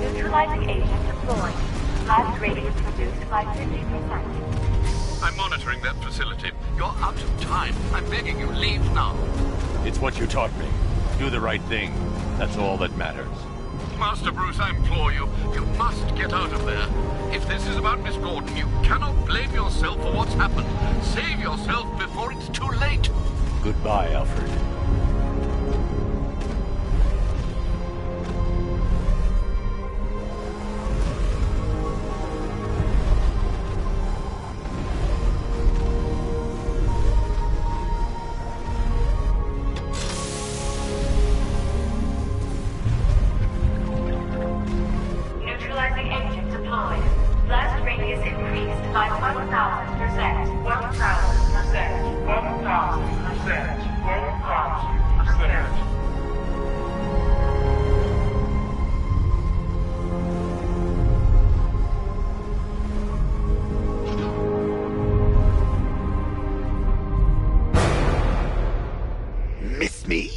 Neutralizing agent deployed. Blast radius reduced by 50%. I'm monitoring that facility. You're out of time. I'm begging you, leave now. It's what you taught me. Do the right thing. That's all that matters. Master Bruce, I implore you, you must get out of there. If this is about Miss Gordon, you cannot blame yourself for what's happened. Save yourself before it's too late. Goodbye, Alfred. Neutralizing agent deployed. Blast radius increased by 1,000%. 1,000%. 1,000%. 1,000%. Miss me?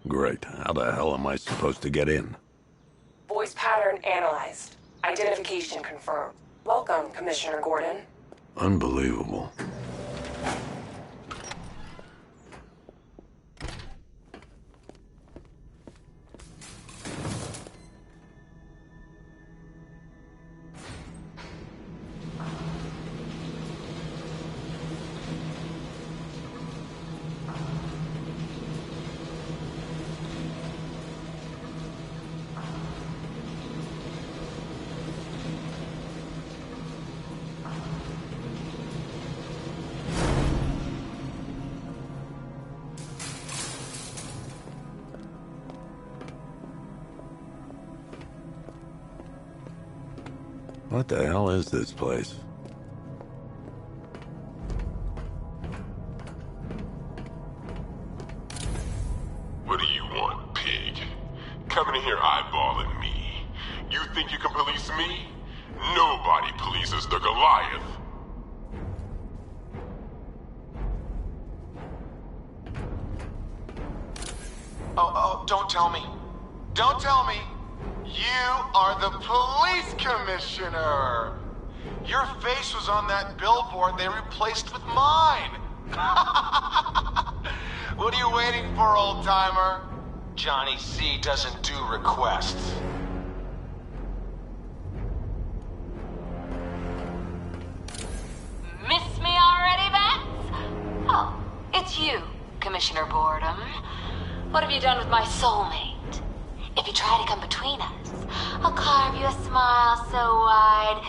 Great. How the hell am I supposed to get in? Voice pattern analyzed. Identification confirmed. Welcome, Commissioner Gordon. Unbelievable. What the hell is this place? What do you want, pig? Coming in here eyeballing me. You think you can police me? Nobody polices the Goliath. Oh, don't tell me. Don't tell me. You are the police commissioner. Your face was on that billboard they replaced with mine. What are you waiting for, old-timer? Johnny C doesn't do requests. Miss me already, Bats? Oh, it's you, Commissioner Boredom. What have you done with my soulmate? If you try to come between us, I'll carve you a smile so wide,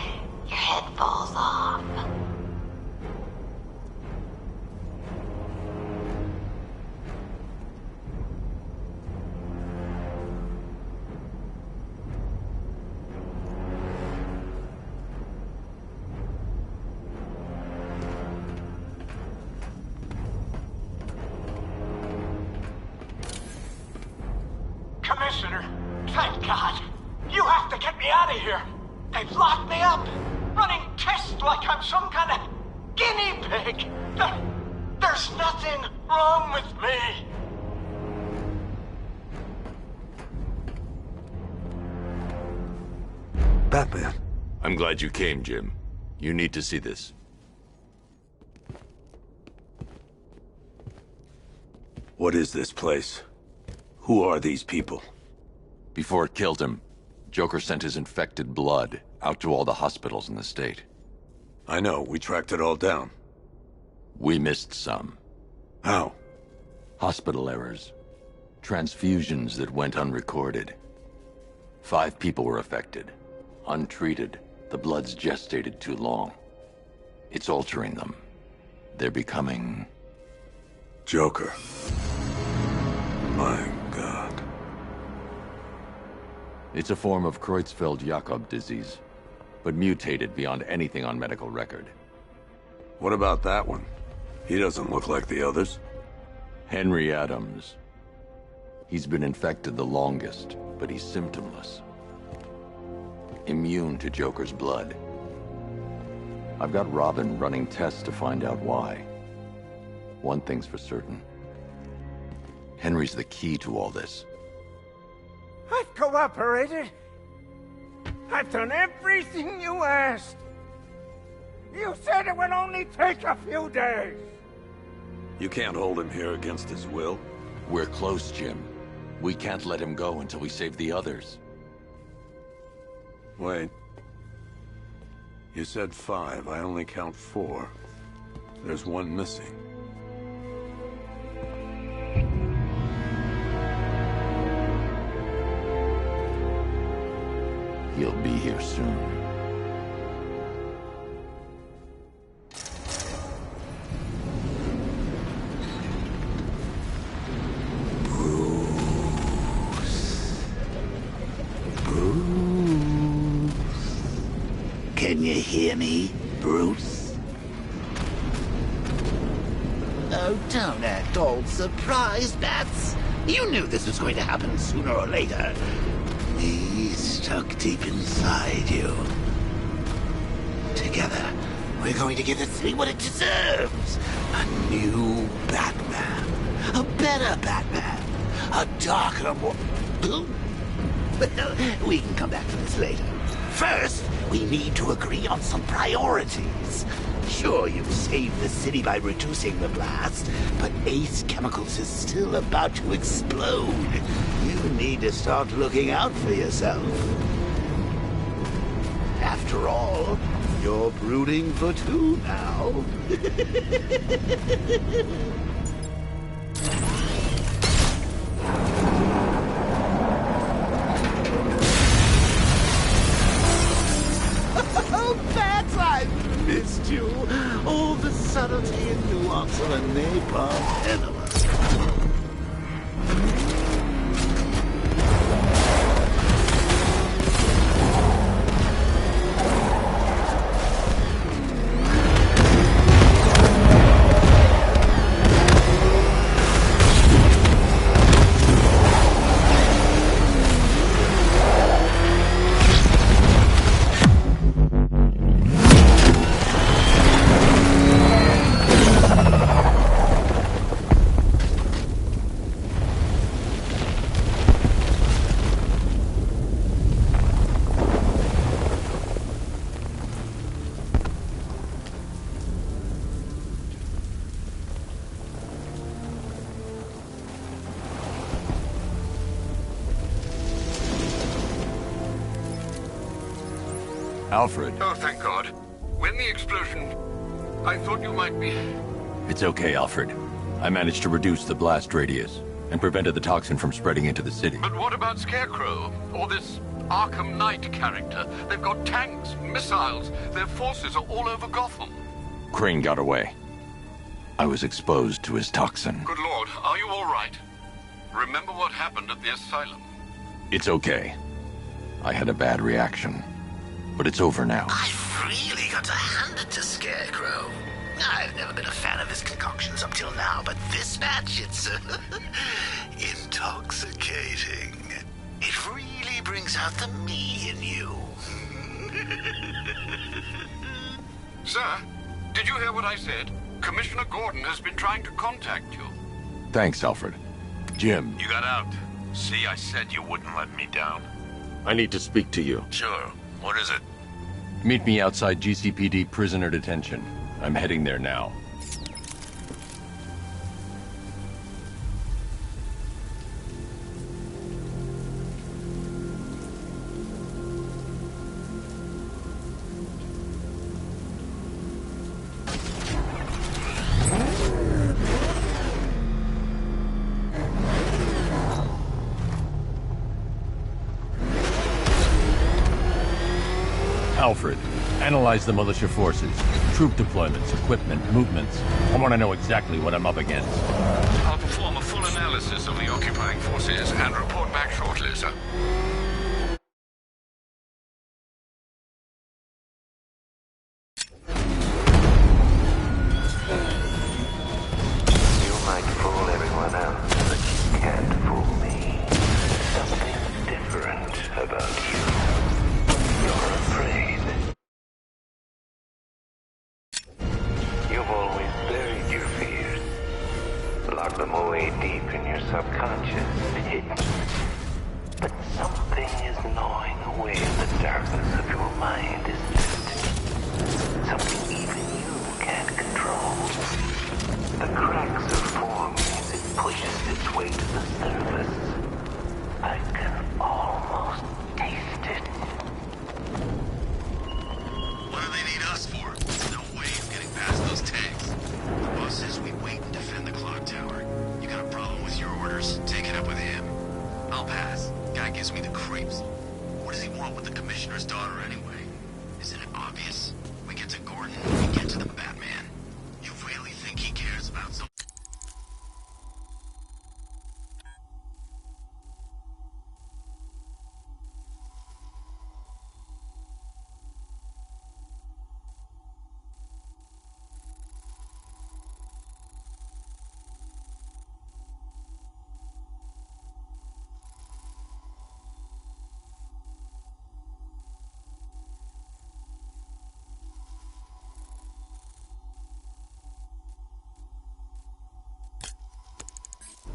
your head falls off. Commissioner, thank God. You have to get me out of here. They've locked me up, running tests like I'm some kind of guinea pig. There's nothing wrong with me. Batman. I'm glad you came, Jim. You need to see this. What is this place? Who are these people? Before it killed him, Joker sent his infected blood out to all the hospitals in the state. I know, we tracked it all down. We missed some. How? Hospital errors. Transfusions that went unrecorded. 5 people were affected. Untreated, the blood's gestated too long. It's altering them. They're becoming... Joker. My God. It's a form of Creutzfeldt-Jakob disease, but mutated beyond anything on medical record. What about that one? He doesn't look like the others. Henry Adams. He's been infected the longest, but he's symptomless. Immune to Joker's blood. I've got Robin running tests to find out why. One thing's for certain. Henry's the key to all this. I've cooperated. I've done everything you asked. You said it would only take a few days. You can't hold him here against his will. We're close, Jim. We can't let him go until we save the others. Wait. You said 5. I only count 4. There's one missing. He'll be here soon. Can you hear me, Bruce? Oh, don't act all surprised, Bats. You knew this was going to happen sooner or later. Me stuck deep inside you. Together, we're going to give the city what it deserves. A new Batman. A better Batman. A darker, more... Well, we can come back to this later. First, we need to agree on some priorities. Sure, you've saved the city by reducing the blast, but Ace Chemicals is still about to explode. You need to start looking out for yourself. After all, you're brooding for 2 now. I've missed you. All the subtlety and nuance of a napalm enema. Alfred. Oh, thank God. When the explosion... I thought you might be... It's okay, Alfred. I managed to reduce the blast radius and prevented the toxin from spreading into the city. But what about Scarecrow? Or this Arkham Knight character? They've got tanks, missiles. Their forces are all over Gotham. Crane got away. I was exposed to his toxin. Good Lord, are you all right? Remember what happened at the asylum? It's okay. I had a bad reaction. But it's over now. I've really got to hand it to Scarecrow. I've never been a fan of his concoctions up till now, but this batch, it's intoxicating. It really brings out the me in you. Sir, did you hear what I said? Commissioner Gordon has been trying to contact you. Thanks, Alfred. Jim. You got out. See, I said you wouldn't let me down. I need to speak to you. Sure. What is it? Meet me outside GCPD prisoner detention. I'm heading there now. Alfred, analyze the militia forces, troop deployments, equipment, movements. I want to know exactly what I'm up against. I'll perform a full analysis of the occupying forces and report back shortly, sir. You might fool everyone else, but you can't fool me. Something different about you. You're afraid. You've always buried your fears. Locked them away deep in your subconscious, hidden. But something is gnawing away at the darkness of your mind, isn't it? Something even you can't control. The cracks are forming as it pushes its way to the surface. I can almost taste it. What do they need us for? No way of getting past those tanks. The boss says we wait and defend the clock tower. You got a problem with your orders? Take it up with him. I'll pass. Guy gives me the creeps. What does he want with the commissioner's daughter anyway? Isn't it obvious? We get to Gordon, we get to the Batman. You really think he cares about some...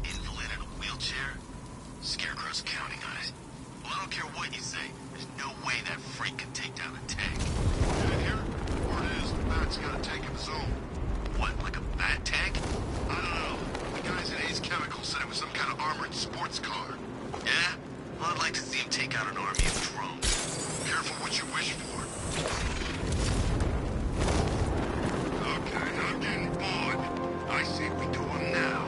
Invalid in a wheelchair? Scarecrow's counting on it. Well, I don't care what you say. There's no way that freak can take down a tank. Did you hear? Word is, the Bat's got a tank of his own. What, like a Bat tank? I don't know. The guys at Ace Chemical said it was some kind of armored sports car. Yeah? Well, I'd like to see him take out an army of drones. Careful what you wish for. Okay, I'm getting bored. I say we do him now.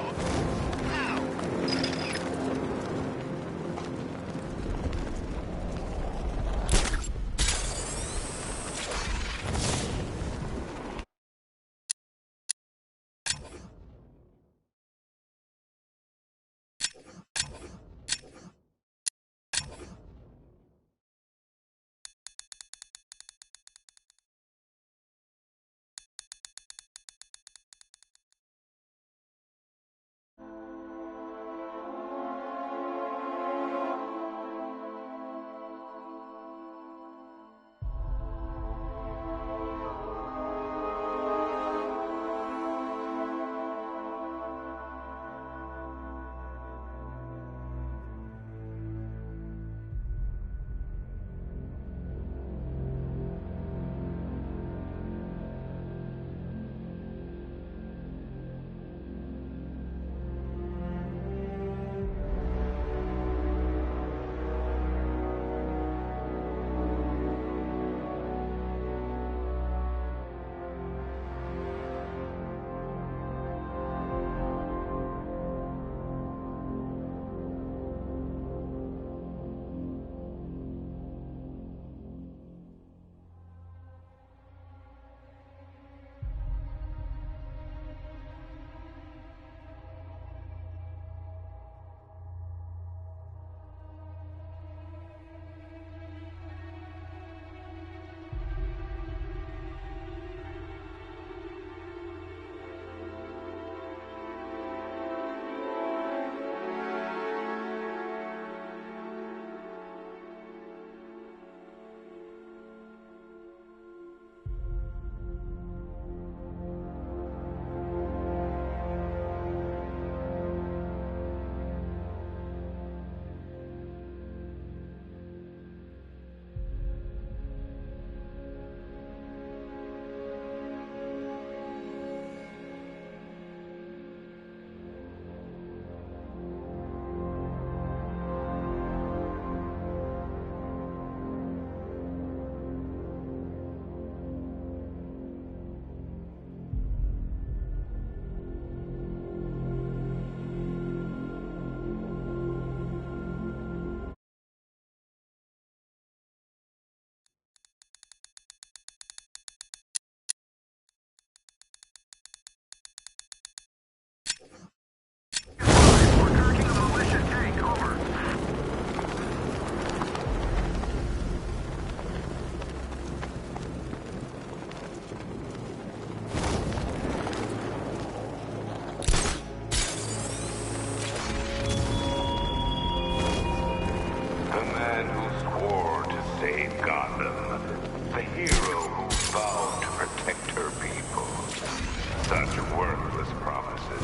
Gotham, the hero who vowed to protect her people. Such worthless promises.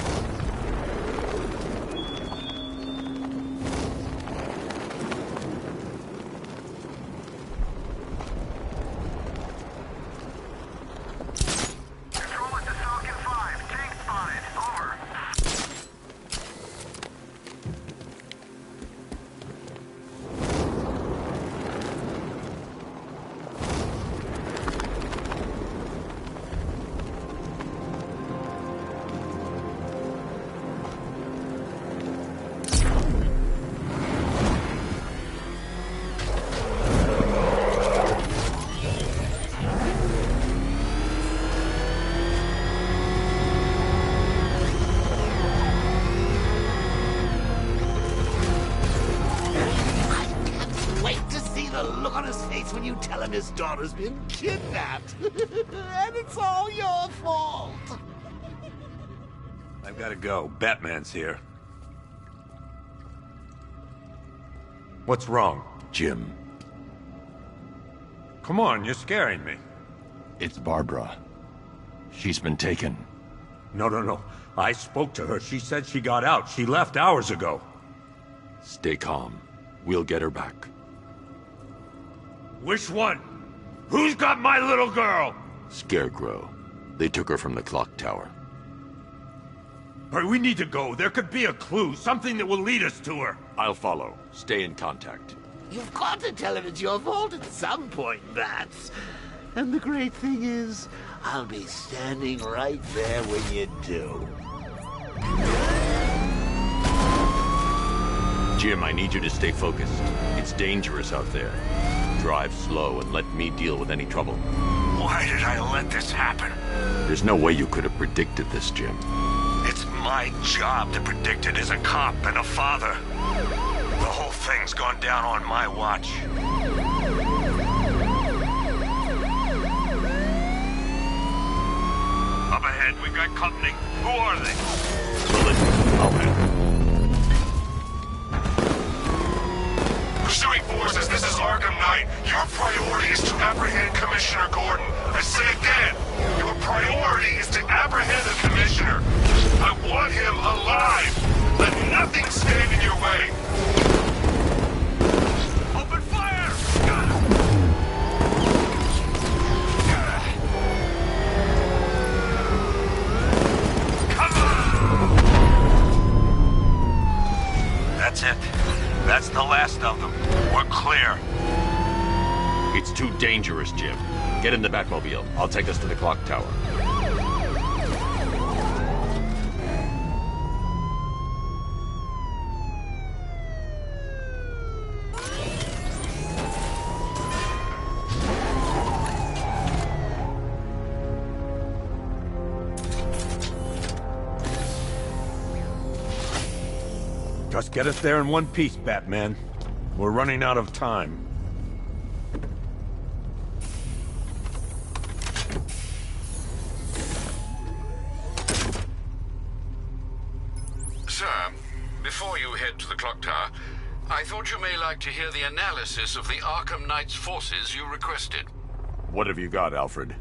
When you tell him his daughter's been kidnapped. And it's all your fault. I've got to go. Batman's here. What's wrong? Jim. Come on, you're scaring me. It's Barbara. She's been taken. No. I spoke to her. She said she got out. She left hours ago. Stay calm. We'll get her back. Which one? Who's got my little girl? Scarecrow. They took her from the clock tower. All right, we need to go. There could be a clue, something that will lead us to her. I'll follow. Stay in contact. You've got to tell him it's your fault at some point, Bats. And the great thing is, I'll be standing right there when you do. Jim, I need you to stay focused. It's dangerous out there. Drive slow and let me deal with any trouble. Why did I let this happen? There's no way you could have predicted this, Jim. It's my job to predict it as a cop and a father. The whole thing's gone down on my watch. Up ahead, we've got company. Who are they? I'll handle. Pursuing forces, this is Arkham Knight. Your priority is to apprehend Commissioner Gordon. I say again, your priority is to apprehend the Commissioner. I want him alive. Let nothing stand in your way. Open fire! Come on! That's it. That's the last of them. We're clear. It's too dangerous, Jim. Get in the Batmobile. I'll take us to the clock tower. Just get us there in one piece, Batman. We're running out of time. Sir, before you head to the clock tower, I thought you may like to hear the analysis of the Arkham Knight's forces you requested. What have you got, Alfred?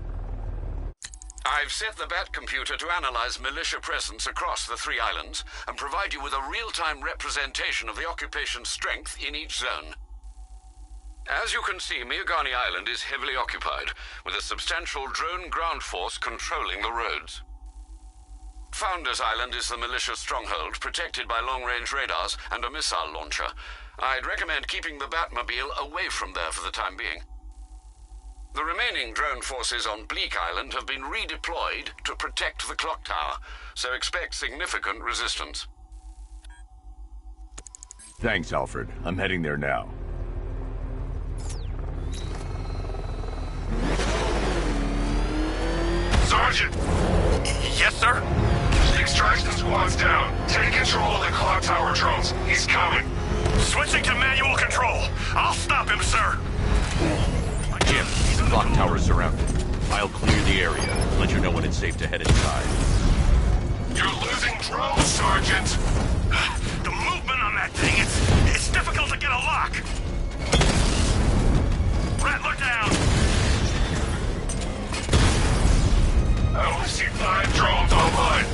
I've set the Bat computer to analyze militia presence across the 3 islands and provide you with a real-time representation of the occupation's strength in each zone. As you can see, Miagani Island is heavily occupied, with a substantial drone ground force controlling the roads. Founders Island is the militia stronghold, protected by long-range radars and a missile launcher. I'd recommend keeping the Batmobile away from there for the time being. The remaining drone forces on Bleak Island have been redeployed to protect the clock tower, so expect significant resistance. Thanks, Alfred. I'm heading there now. Sergeant! Yes, sir? The extraction squad's down. Take control of the clock tower drones. He's coming. Switching to manual control. I'll stop him, sir. Jim, the clock tower is surrounded. I'll clear the area and let you know when it's safe to head inside. You're losing drones, Sergeant! The movement on that thing, it's difficult to get a lock. Rat, look down! drone's online.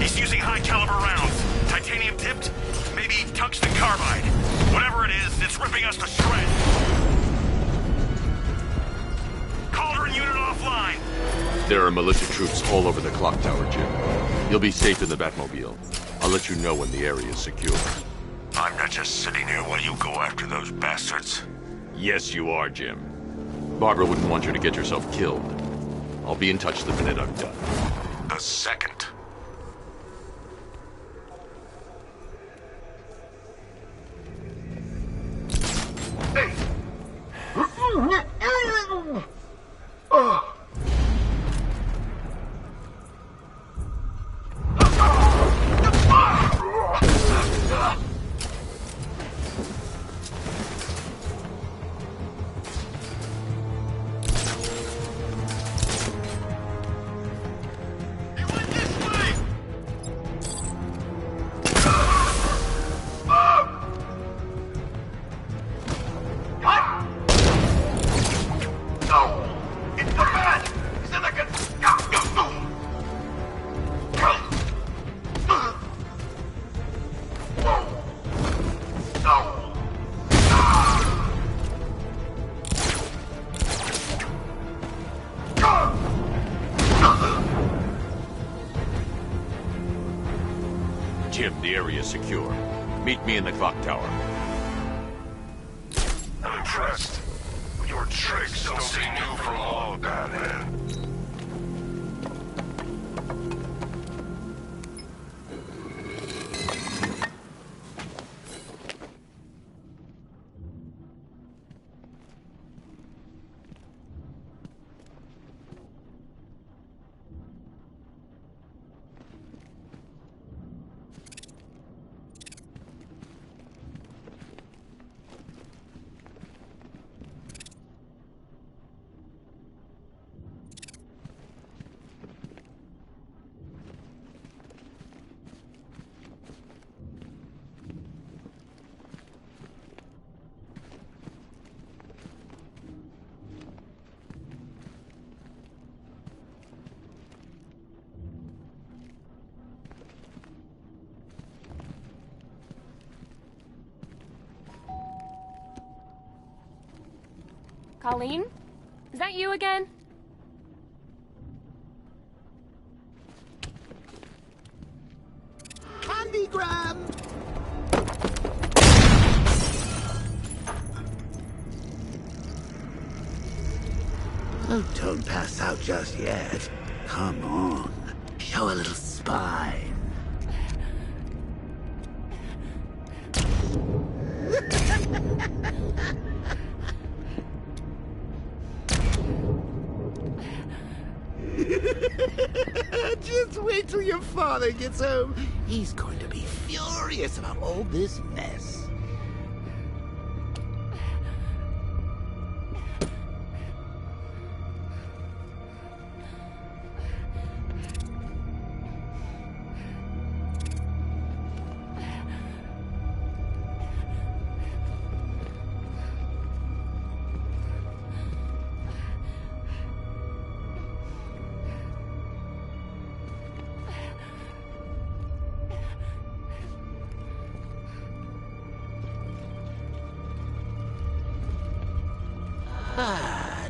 He's using high-caliber rounds. Titanium tipped? Maybe tungsten carbide. Whatever it is, it's ripping us to shreds. Cauldron unit offline. There are militia troops all over the clock tower, Jim. You'll be safe in the Batmobile. I'll let you know when the area is secure. I'm not just sitting here while you go after those bastards. Yes, you are, Jim. Barbara wouldn't want you to get yourself killed. I'll be in touch the minute I'm done. The second. Jim, the area is secure. Meet me in the clock tower. I'm impressed. Your tricks don't seem new from all, Batman. Colleen? Is that you again? Candygram! Oh, don't pass out just yet. Come on. Show a little spine. Just wait till your father gets home. He's going to be furious about all this mess.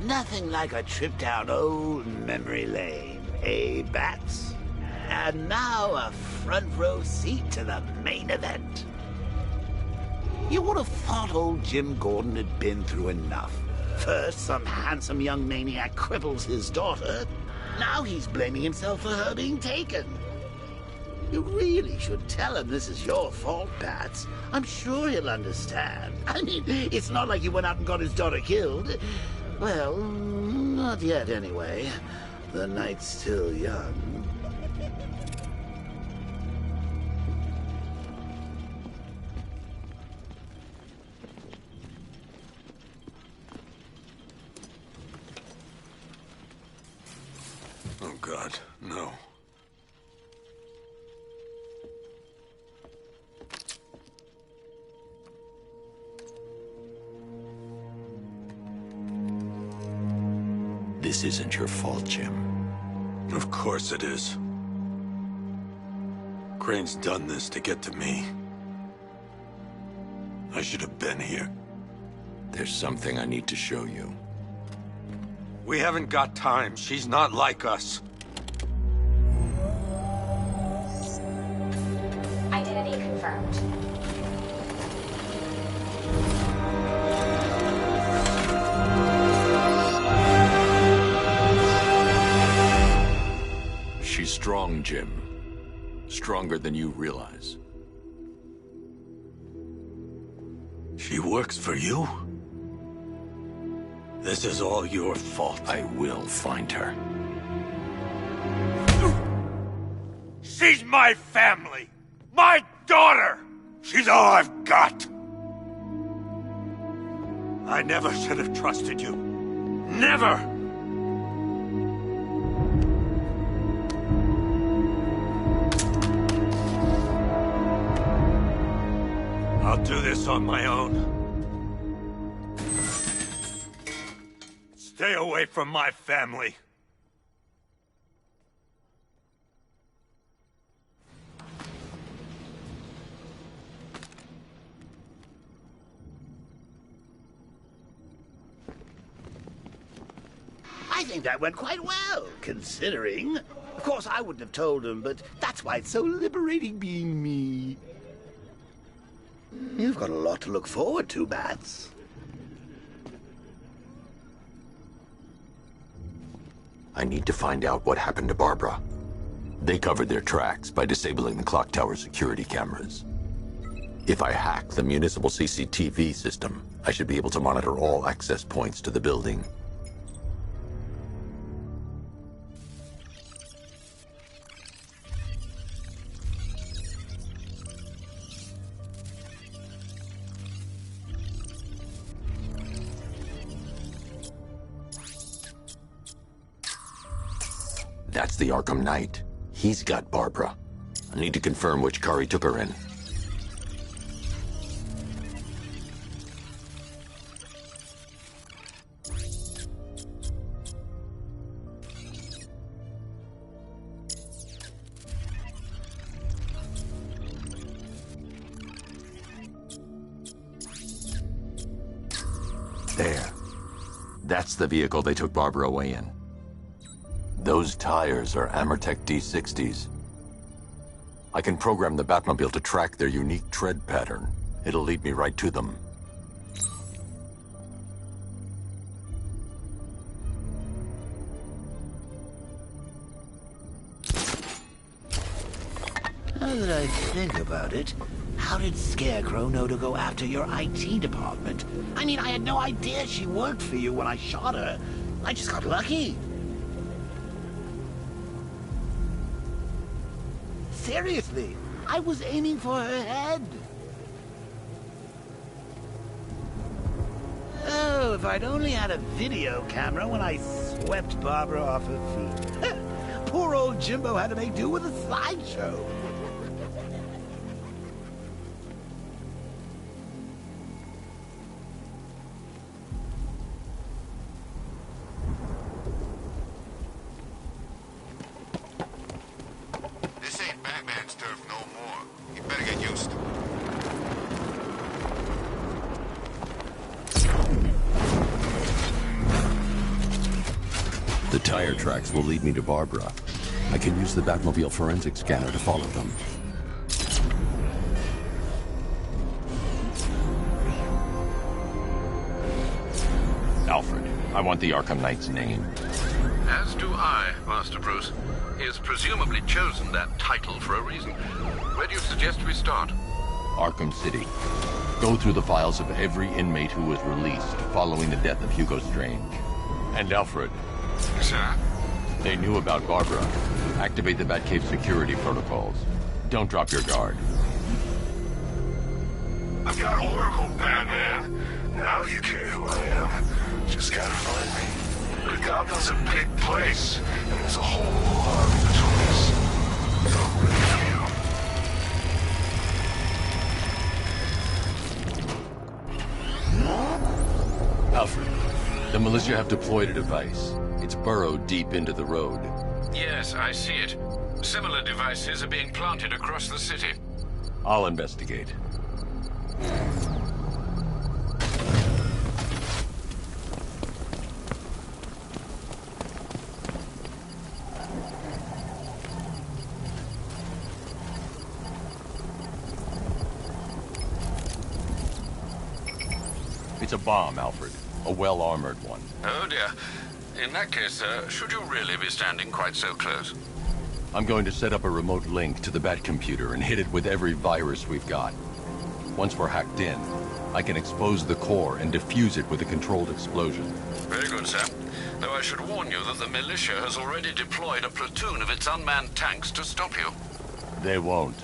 Nothing like a trip down old memory lane, eh, Bats? And now a front row seat to the main event. You would have thought old Jim Gordon had been through enough. First, some handsome young maniac cripples his daughter. Now he's blaming himself for her being taken. You really should tell him this is your fault, Bats. I'm sure he'll understand. I mean, it's not like you went out and got his daughter killed. Well, not yet anyway. The night's still young. Oh, God, no. This isn't your fault, Jim. Of course it is. Crane's done this to get to me. I should have been here. There's something I need to show you. We haven't got time. She's not like us. Identity confirmed. She's strong, Jim. Stronger than you realize. She works for you? This is all your fault. I will find her. She's my family! My daughter! She's all I've got! I never should have trusted you. Never! I'll do this on my own. Stay away from my family. I think that went quite well, considering. Of course, I wouldn't have told him, but that's why it's so liberating being me. You've got a lot to look forward to, Bats. I need to find out what happened to Barbara. They covered their tracks by disabling the clock tower security cameras. If I hack the municipal CCTV system, I should be able to monitor all access points to the building. That's the Arkham Knight. He's got Barbara. I need to confirm which car he took her in. There. That's the vehicle they took Barbara away in. Those tires are Amertech D60s. I can program the Batmobile to track their unique tread pattern. It'll lead me right to them. Now that I think about it, how did Scarecrow know to go after your IT department? I mean, I had no idea she worked for you when I shot her. I just got lucky. Seriously, I was aiming for her head. Oh, if I'd only had a video camera when I swept Barbara off her feet. Poor old Jimbo had to make do with a slideshow. The tire tracks will lead me to Barbara. I can use the Batmobile forensic scanner to follow them. Alfred, I want the Arkham Knight's name. As do I, Master Bruce. He has presumably chosen that title for a reason. Where do you suggest we start? Arkham City. Go through the files of every inmate who was released following the death of Hugo Strange. And Alfred. Sir? They knew about Barbara. Activate the Batcave security protocols. Don't drop your guard. I've got Oracle, Batman. Now you care who I am. Just gotta find me. Good Gotham's a big place, and there's a whole army between us. So I'm ready for you. Alfred, the militia have deployed a device. It's burrowed deep into the road. Yes, I see it. Similar devices are being planted across the city. I'll investigate. It's a bomb, Alfred. A well-armored one. Oh dear. In that case, should you really be standing quite so close? I'm going to set up a remote link to the Bat computer and hit it with every virus we've got. Once we're hacked in, I can expose the core and defuse it with a controlled explosion. Very good, sir. Though I should warn you that the militia has already deployed a platoon of its unmanned tanks to stop you. They won't.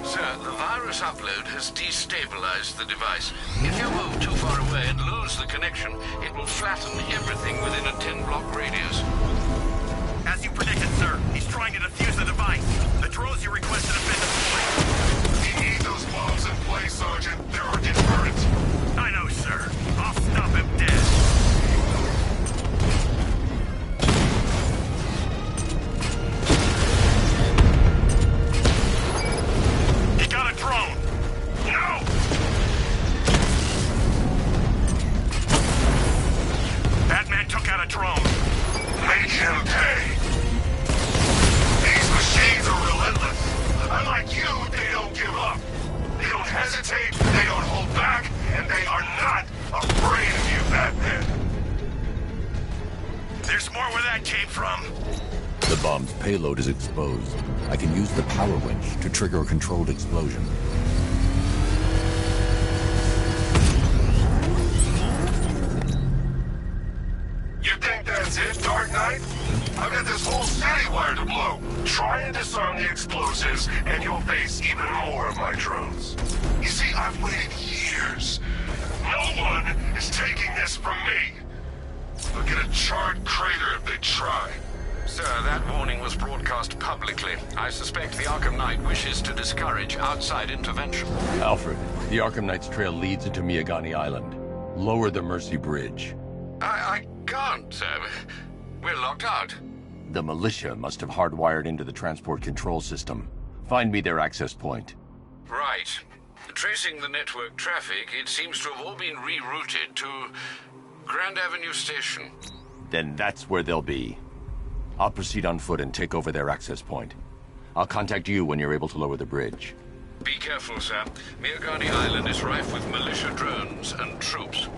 Sir, the virus upload has destabilized the device. If you move too far away and lose the connection, it will flatten everything within a 10-block radius. As you predicted, sir, he's trying to defuse the device. The drones you requested have been deployed. We need those bombs in place, Sergeant. They're our deterrent. I know, sir. I'll stop him dead. Payload is exposed. I can use the power winch to trigger a controlled explosion. You think that's it, Dark Knight? I've got this whole city wired to blow. Try and disarm the explosives, and you'll face even more of my drones. You see, I've waited years. No one is taking this from me. They'll get a charred crater if they try. Sir, that warning was broadcast publicly. I suspect the Arkham Knight wishes to discourage outside intervention. Alfred, the Arkham Knight's trail leads into Miagani Island. Lower the Mercy Bridge. I can't, sir. We're locked out. The militia must have hardwired into the transport control system. Find me their access point. Right. Tracing the network traffic, it seems to have all been rerouted to Grand Avenue Station. Then that's where they'll be. I'll proceed on foot and take over their access point. I'll contact you when you're able to lower the bridge. Be careful, sir. Miagani Island is rife with militia drones and troops.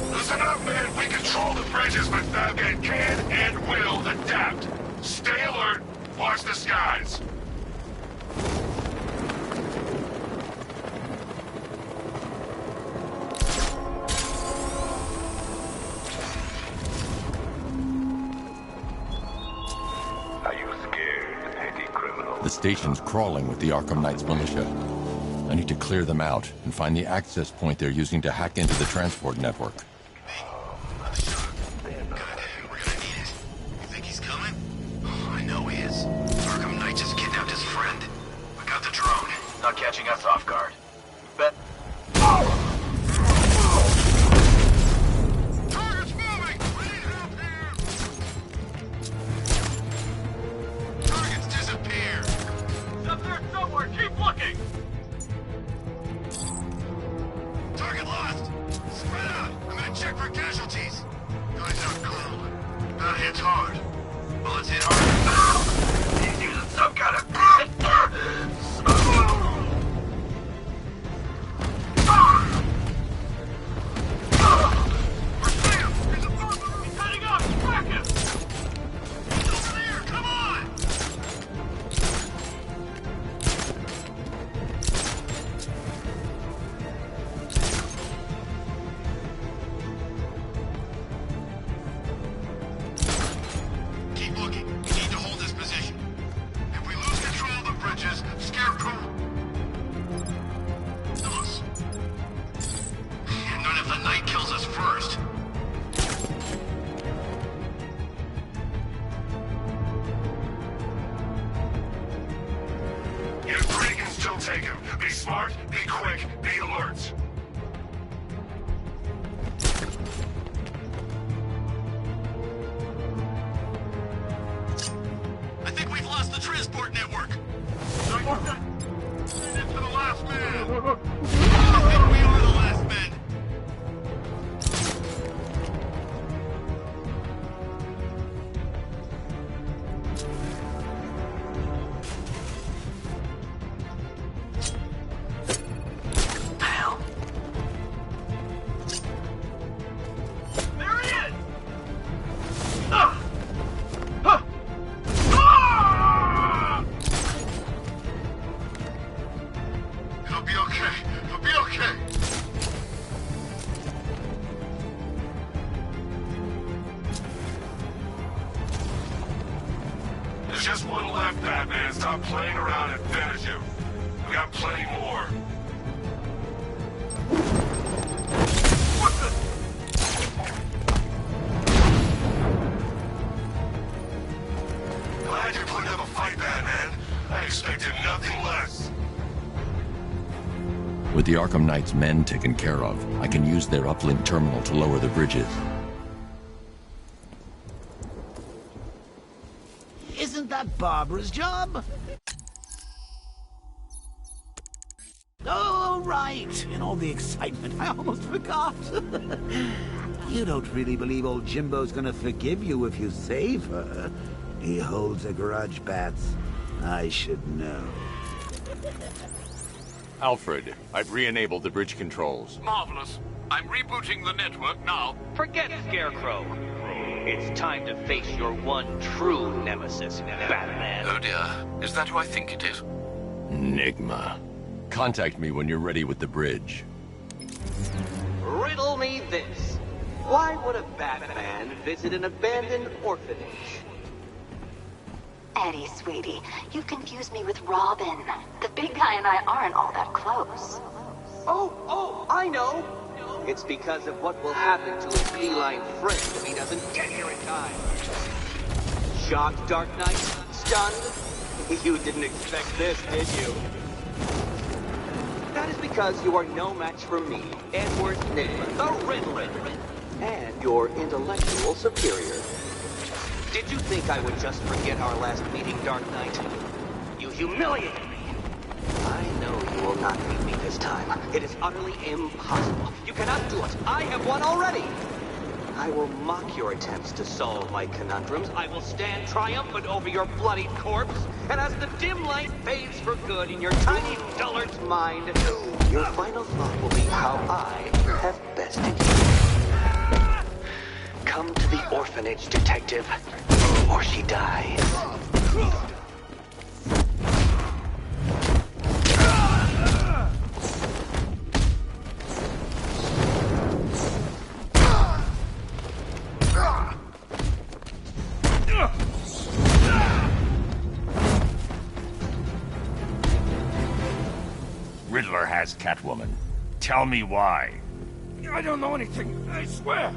Listen up, man. We control the bridges, but Falcon can and will adapt. Stay alert. Watch the skies. The station's crawling with the Arkham Knight's militia. I need to clear them out and find the access point they're using to hack into the transport network. Not catching us off guard. Bet. Target's moving! We need help here! Target's disappeared. It's up there somewhere. Keep looking. Target lost! Spread out! I'm gonna check for casualties. Guys out cold. That hits hard. Bullets hit hard. He's using some kind of... Keep looking. We need take him. Be smart, be quick, be alert. I think we've lost the transport network. Into the last man. I think we are the last men. There he is! He'll be okay. He'll be okay. There's just one left, Batman. Stop playing around and finish him. We got plenty more. What the? Glad you're putting up a fight, Batman. I expected nothing less. With the Arkham Knight's men taken care of, I can use their uplink terminal to lower the bridges. Isn't that Barbara's job? Oh, right. In all the excitement, I almost forgot. You don't really believe old Jimbo's gonna forgive you if you save her. He holds a grudge, Bats. I should know. Alfred, I've re-enabled the bridge controls. Marvelous. I'm rebooting the network now. Forget Scarecrow. It's time to face your one true nemesis, Batman. Oh dear. Is that who I think it is? Enigma. Contact me when you're ready with the bridge. Riddle me this. Why would a Batman visit an abandoned orphanage? Eddie, sweetie, you confused me with Robin. The big guy and I aren't all that close. Oh, I know. It's because of what will happen to his feline friend if he doesn't get here in time. Shocked, Dark Knight? Stunned? You didn't expect this, did you? That is because you are no match for me, Edward Nygma, the Riddler, and your intellectual superior. Did you think I would just forget our last meeting, Dark Knight? You humiliated me. I know you will not beat me this time. It is utterly impossible. You cannot do it. I have won already. I will mock your attempts to solve my conundrums. I will stand triumphant over your bloodied corpse. And as the dim light fades for good in your tiny dullard's mind, your final thought will be how I have bested you. Come to the orphanage, detective, or she dies. Riddler has Catwoman. Tell me why. I don't know anything, I swear.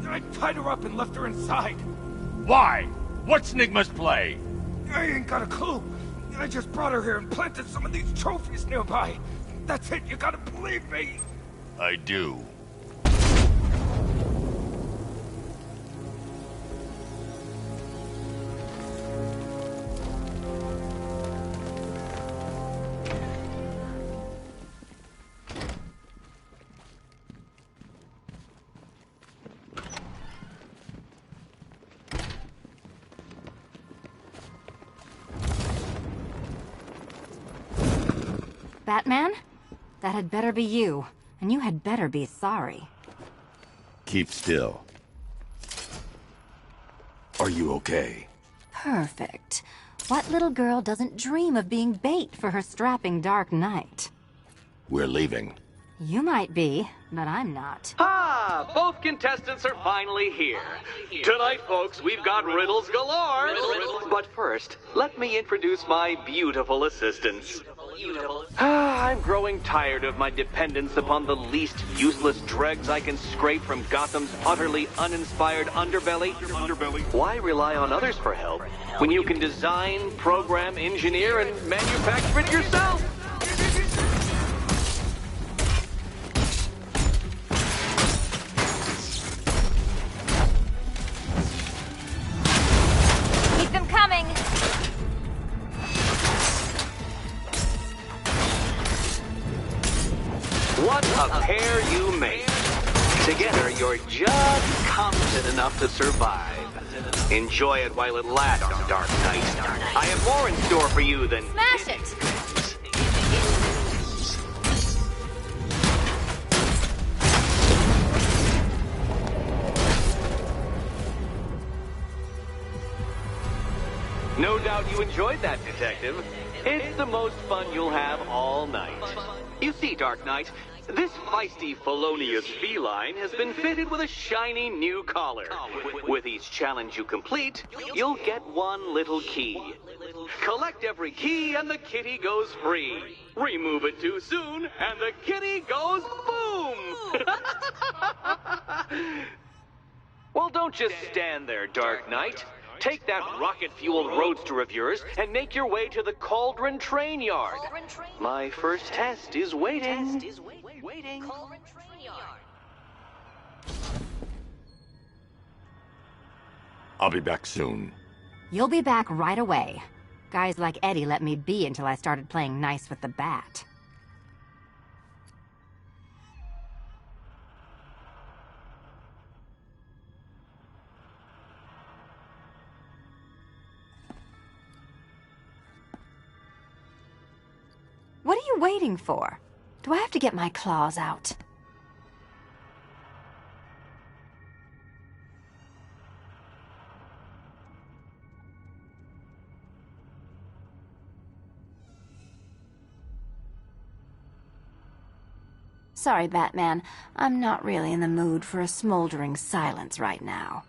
I tied her up and left her inside. Why? What's Nygma's play? I ain't got a clue. I just brought her here and planted some of these trophies nearby. That's it, you gotta believe me. I do. Batman? That had better be you, and you had better be sorry. Keep still. Are you okay? Perfect. What little girl doesn't dream of being bait for her strapping Dark Knight? We're leaving. You might be, but I'm not. Ah, both contestants are finally here. Tonight, folks, we've got riddles galore. But first, let me introduce my beautiful assistants. I'm growing tired of my dependence upon the least useless dregs I can scrape from Gotham's utterly uninspired underbelly. Why rely on others for help when you can design, program, engineer, and manufacture it yourself? just competent enough to survive. Enjoy it while it lasts, Dark Knight. I have more in store for you than... Smash it! No doubt you enjoyed that, Detective. It's the most fun you'll have all night. You see, Dark Knight, this feisty, felonious feline has been fitted with a shiny new collar. With each challenge you complete, you'll get one little key. Collect every key and the kitty goes free. Remove it too soon and the kitty goes boom! Well, don't just stand there, Dark Knight. Take that rocket-fueled roadster of yours and make your way to the Cauldron Train Yard. My first test is waiting. I'll be back soon. You'll be back right away. Guys like Eddie let me be until I started playing nice with the bat. What are you waiting for? Do I have to get my claws out? Sorry, Batman. I'm not really in the mood for a smoldering silence right now.